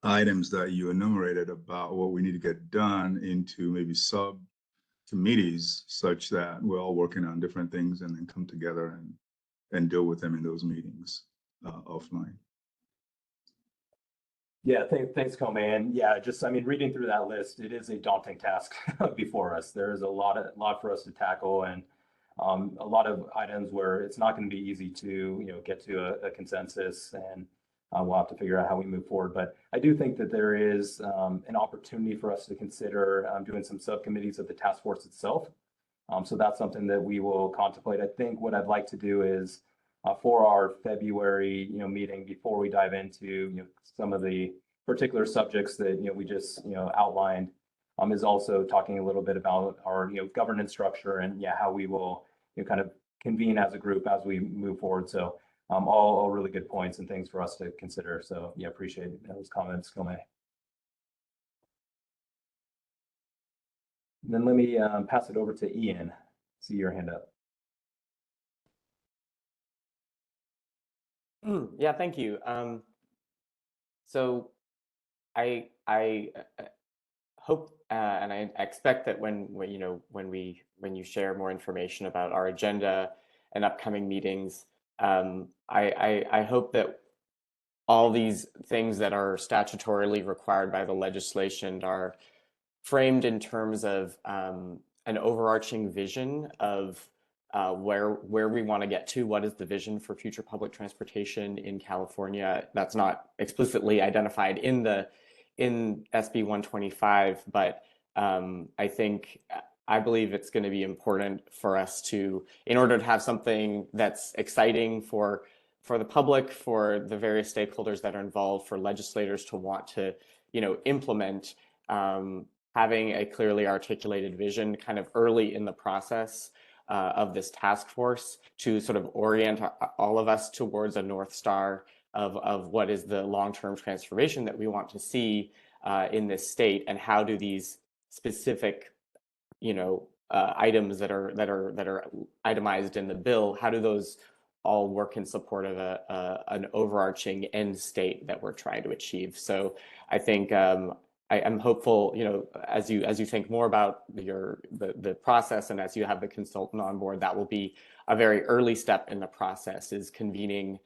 items that you enumerated about what we need to get done into maybe subcommittees, such that we're all working on different things and then come together and deal with them in those meetings offline. Yeah, thanks, Kome. And yeah, just, I mean, reading through that list, it is a daunting task before us. There is a lot for us to tackle, and a lot of items where it's not going to be easy to get to a consensus, and we'll have to figure out how we move forward. But I do think that there is an opportunity for us to consider doing some subcommittees of the task force itself. So that's something that we will contemplate. I think what I'd like to do is for our February meeting, before we dive into some of the particular subjects that we just outlined, is also talking a little bit about our governance structure and how we will kind of convene as a group as we move forward. So all really good points and things for us to consider. So yeah, appreciate those comments, Kome. Then let me pass it over to Ian. See your hand up. Yeah, thank you. So I hope and I expect that when you share more information about our agenda and upcoming meetings, I hope that all these things that are statutorily required by the legislation are framed in terms of an overarching vision of where we want to get to. What is the vision for future public transportation in California? That's not explicitly identified in SB 125, but I believe it's going to be important for us to, in order to have something that's exciting for the public, for the various stakeholders that are involved, for legislators to want to implement, having a clearly articulated vision kind of early in the process of this task force to sort of orient all of us towards a North Star of what is the long-term transformation that we want to see in this state, and how do these specific items that are itemized in the bill, how do those all work in support of an overarching end state that we're trying to achieve. So I think I'm hopeful, as you think more about the process, and as you have the consultant on board, that will be a very early step in the process, is convening,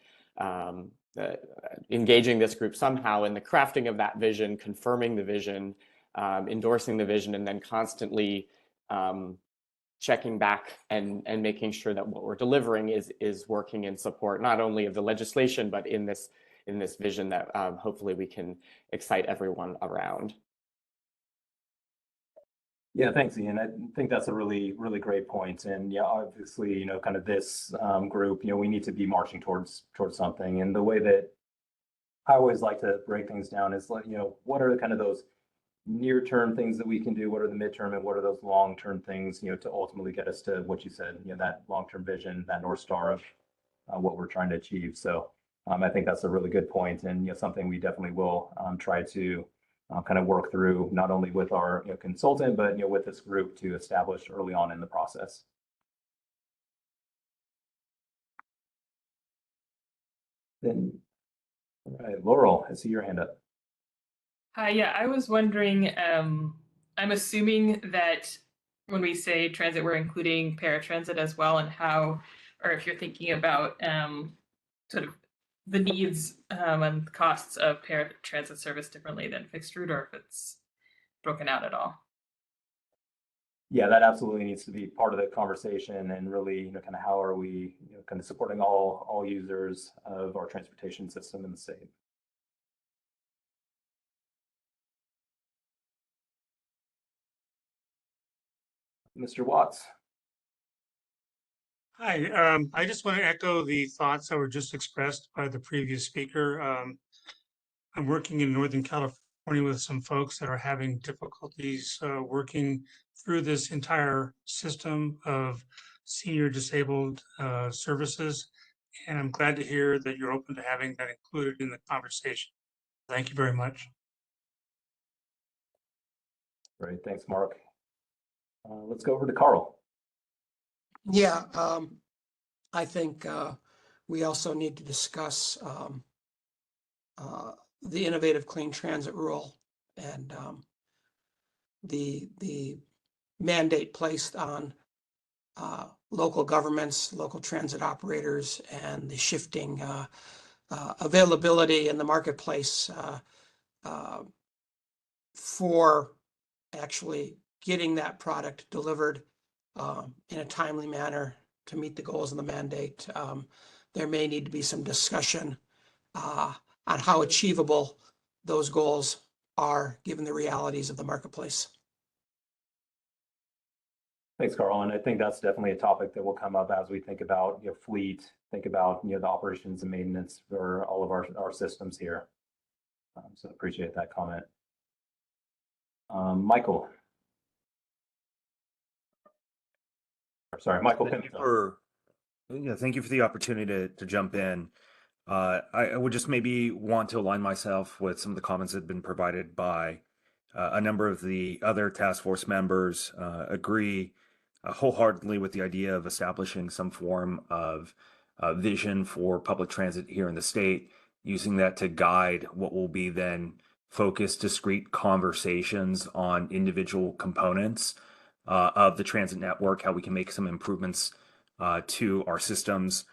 engaging this group somehow in the crafting of that vision, confirming the vision, endorsing the vision, and then constantly checking back and making sure that what we're delivering is working in support not only of the legislation, but in this vision that hopefully we can excite everyone around. Yeah, thanks, Ian. I think that's a really, really great point. And yeah, obviously, kind of this group, we need to be marching towards something. And the way that I always like to break things down is like, what are kind of those near-term things that we can do? What are the midterm and what are those long-term things, to ultimately get us to what you said, that long-term vision, that North Star of what we're trying to achieve. So I think that's a really good point, and something we definitely will try to kind of work through, not only with our consultant, but with this group to establish early on in the process. Then, all right, Laurel, I see your hand up. Hi, yeah, I was wondering, I'm assuming that when we say transit, we're including paratransit as well, and how, or if you're thinking about sort of the needs and costs of paratransit service differently than fixed route, or if it's broken out at all. Yeah, that absolutely needs to be part of the conversation, and really, kind of how are we, kind of supporting all users of our transportation system in the state. Mr. Watts. Hi, I just want to echo the thoughts that were just expressed by the previous speaker. I'm working in Northern California with some folks that are having difficulties working through this entire system of senior disabled services. And I'm glad to hear that you're open to having that included in the conversation. Thank you very much. Great, thanks, Mark. Let's go over to Carl. Yeah, I think we also need to discuss the innovative clean transit rule and the mandate placed on local governments, local transit operators, and the shifting availability in the marketplace for actually getting that product delivered in a timely manner to meet the goals of the mandate. There may need to be some discussion on how achievable those goals are given the realities of the marketplace. Thanks, Carl. And I think that's definitely a topic that will come up as we think about fleet, think about the operations and maintenance for all of our systems here. So appreciate that comment. Michael. Sorry, Michael. Thank you for the opportunity to jump in. I would just maybe want to align myself with some of the comments that have been provided by a number of the other task force members. Agree wholeheartedly with the idea of establishing some form of vision for public transit here in the state, using that to guide what will be then focused, discrete conversations on individual components of the transit network, how we can make some improvements to our systems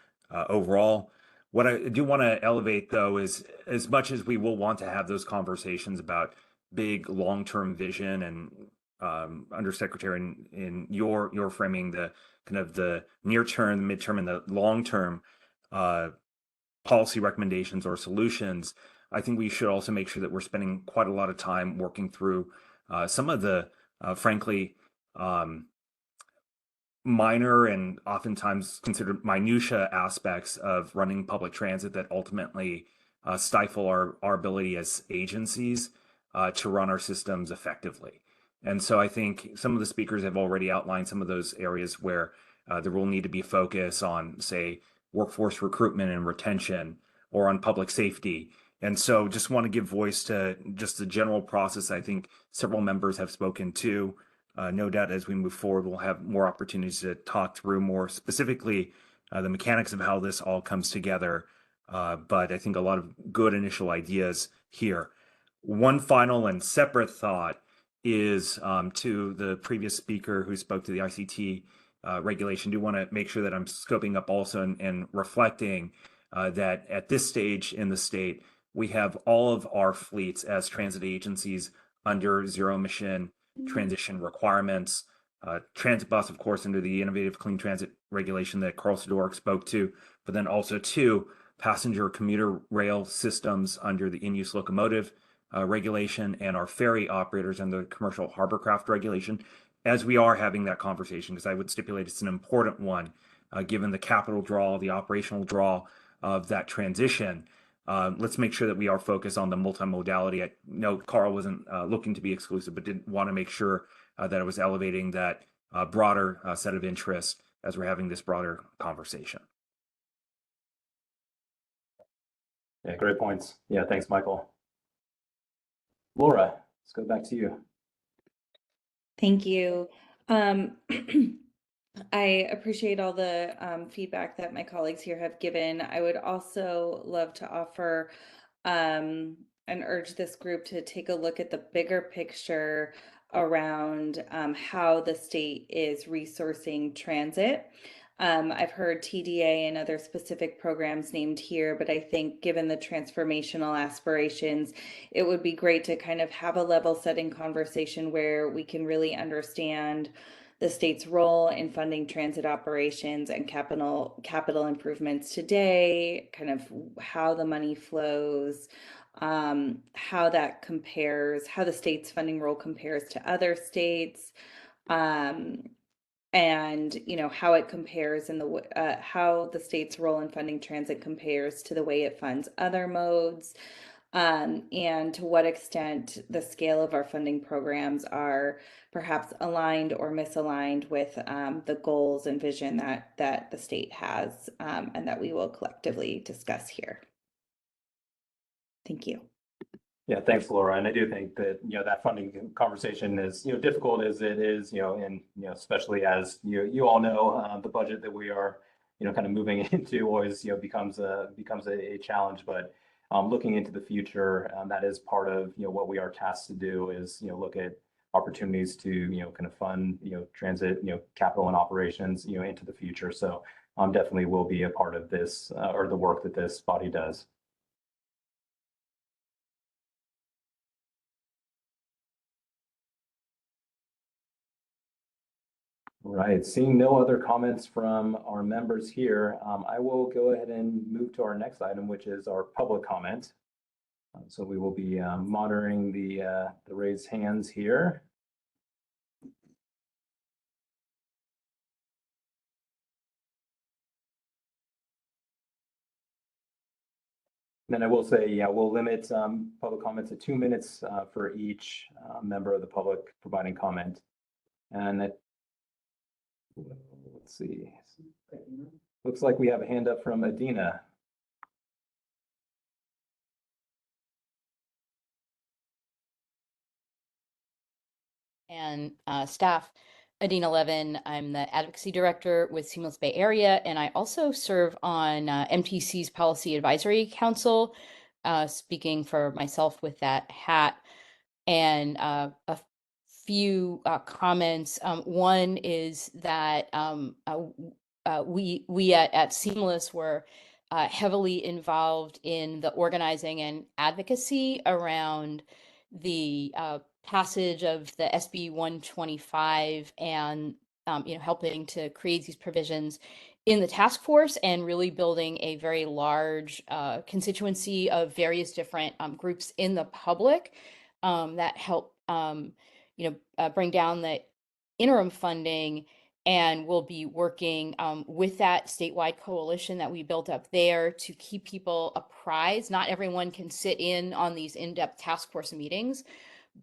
overall. What I do want to elevate, though, is as much as we will want to have those conversations about big long-term vision and Undersecretary, in your framing the kind of the near term, the midterm, and the long term policy recommendations or solutions, I think we should also make sure that we're spending quite a lot of time working through some of the frankly minor and oftentimes considered minutia aspects of running public transit that ultimately stifle our ability as agencies to run our systems effectively. And so I think some of the speakers have already outlined some of those areas where there will need to be focus on, say, workforce recruitment and retention, or on public safety. And so just want to give voice to just the general process I think several members have spoken to. No doubt as we move forward, we'll have more opportunities to talk through more specifically the mechanics of how this all comes together. But I think a lot of good initial ideas here. One final and separate thought is to the previous speaker who spoke to the ICT regulation. Do want to make sure that I'm scoping up also and reflecting that at this stage in the state, we have all of our fleets as transit agencies under zero emission transition requirements. Transit bus, of course, under the innovative clean transit regulation that Carl Sidoric spoke to, but then also two passenger commuter rail systems under the in-use locomotive regulation, and our ferry operators under the commercial hovercraft regulation. As we are having that conversation, because I would stipulate it's an important one, given the capital draw, the operational draw of that transition, let's make sure that we are focused on the multimodality. I know Carl wasn't looking to be exclusive, but didn't want to make sure that it was elevating that broader set of interests as we're having this broader conversation. Yeah, great points. Yeah, thanks, Michael. Laura, let's go back to you. Thank you. I appreciate all the feedback that my colleagues here have given. I would also love to offer and urge this group to take a look at the bigger picture around how the state is resourcing transit. I've heard TDA and other specific programs named here, but I think given the transformational aspirations, it would be great to kind of have a level setting conversation where we can really understand the state's role in funding transit operations and capital improvements today, kind of how the money flows, how that compares, how the state's funding role compares to other states, and how it compares in the how the state's role in funding transit compares to the way it funds other modes, and to what extent the scale of our funding programs are perhaps aligned or misaligned with the goals and vision that the state has, and that we will collectively discuss here. Thank you. Yeah, thanks, Laura. And I do think that, that funding conversation is, difficult as it is, and, especially as you all know, the budget that we are, kind of moving into always, becomes a challenge. But looking into the future, that is part of, what we are tasked to do is, look at opportunities to, kind of fund, transit, capital and operations, into the future. So definitely will be a part of this or the work that this body does. Right, seeing no other comments from our members here, I will go ahead and move to our next item, which is our public comment. So we will be monitoring the raised hands here. Then I will say, yeah, we'll limit public comments to 2 minutes for each member of the public providing comment. And let's see, looks like we have a hand up from Adina. And staff. Adina Levin, I'm the advocacy director with Seamless Bay Area, and I also serve on MTC's Policy Advisory Council, speaking for myself with that hat. And a few comments. One is that we at Seamless were heavily involved in the organizing and advocacy around the passage of the SB 125 and helping to create these provisions in the task force and really building a very large constituency of various different groups in the public that help bring down the interim funding, and we'll be working with that statewide coalition that we built up there to keep people apprised. Not everyone can sit in on these in-depth task force meetings,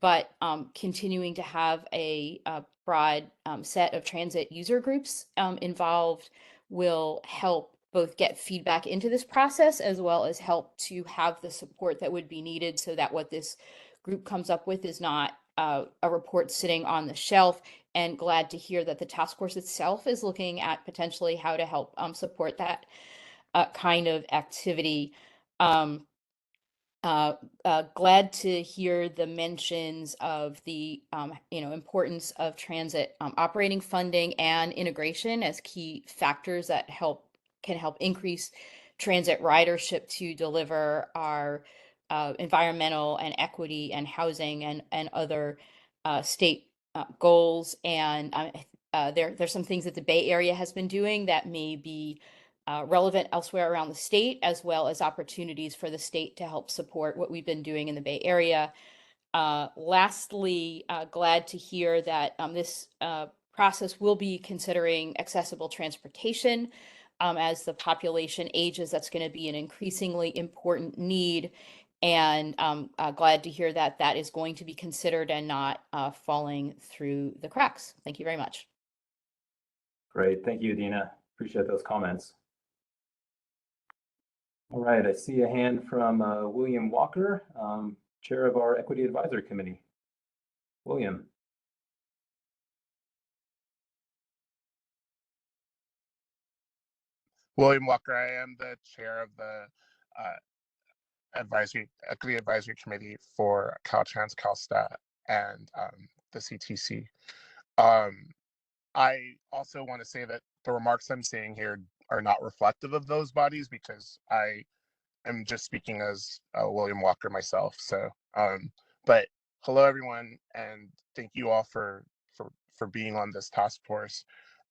but continuing to have a broad set of transit user groups involved will help both get feedback into this process as well as help to have the support that would be needed so that what this group comes up with is not a report sitting on the shelf. And glad to hear that the task force itself is looking at potentially how to help support that kind of activity. Glad to hear the mentions of the importance of transit operating funding and integration as key factors that can help increase transit ridership to deliver our environmental and equity and housing and other state goals. And there's some things that the Bay Area has been doing that may be relevant elsewhere around the state, as well as opportunities for the state to help support what we've been doing in the Bay Area. Lastly, glad to hear that this process will be considering accessible transportation as the population ages, that's going to be an increasingly important need. And glad to hear that that is going to be considered and not falling through the cracks. Thank you very much. Great. Thank you, Dina. Appreciate those comments. All right. I see a hand from William Walker, Chair of our Equity Advisory Committee. William. William Walker, I am the chair of the Equity Advisory Committee for Caltrans, CalStat, and the CTC. I also want to say that the remarks I'm saying here are not reflective of those bodies because I am just speaking as William Walker myself. So, but hello everyone, and thank you all for being on this task force.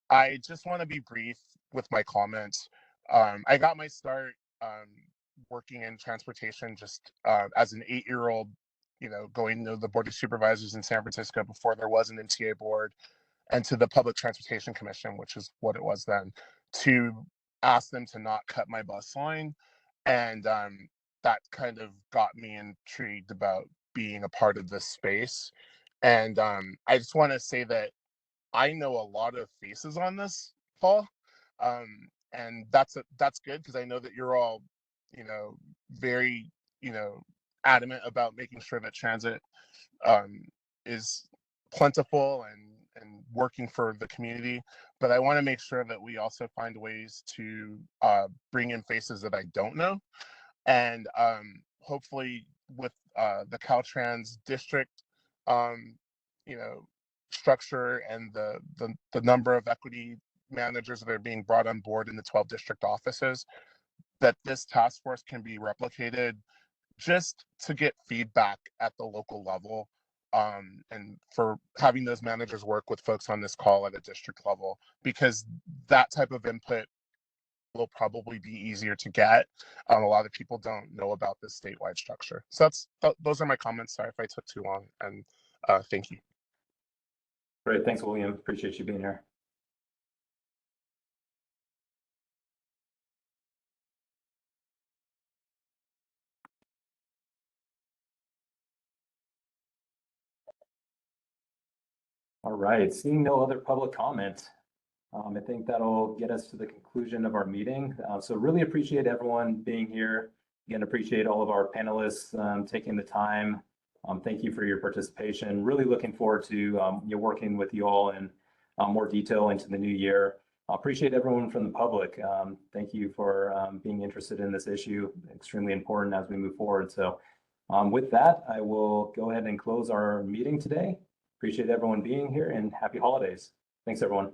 I just want to be brief with my comments. I got my start working in transportation just as an 8-year-old, going to the Board of Supervisors in San Francisco before there was an MTA board, and to the Public Transportation Commission, which is what it was then, to ask them to not cut my bus line. And that kind of got me intrigued about being a part of this space. And I just want to say that I know a lot of faces on this call, and that's good because I know that you're all, very, adamant about making sure that transit is plentiful and working for the community. But I want to make sure that we also find ways to bring in faces that I don't know, and hopefully with the Caltrans district, structure and the number of equity managers that are being brought on board in the 12 district offices, that this task force can be replicated just to get feedback at the local level, and for having those managers work with folks on this call at a district level, because that type of input will probably be easier to get. A lot of people don't know about this statewide structure. So those are my comments. Sorry if I took too long, and thank you. Great. Thanks, William. Appreciate you being here. All right. Seeing no other public comment, I think that'll get us to the conclusion of our meeting. So really appreciate everyone being here. Again, appreciate all of our panelists taking the time. Thank you for your participation. Really looking forward to working with you all in more detail into the new year. I appreciate everyone from the public. Thank you for being interested in this issue. Extremely important as we move forward. So with that, I will go ahead and close our meeting today. Appreciate everyone being here and happy holidays. Thanks, everyone.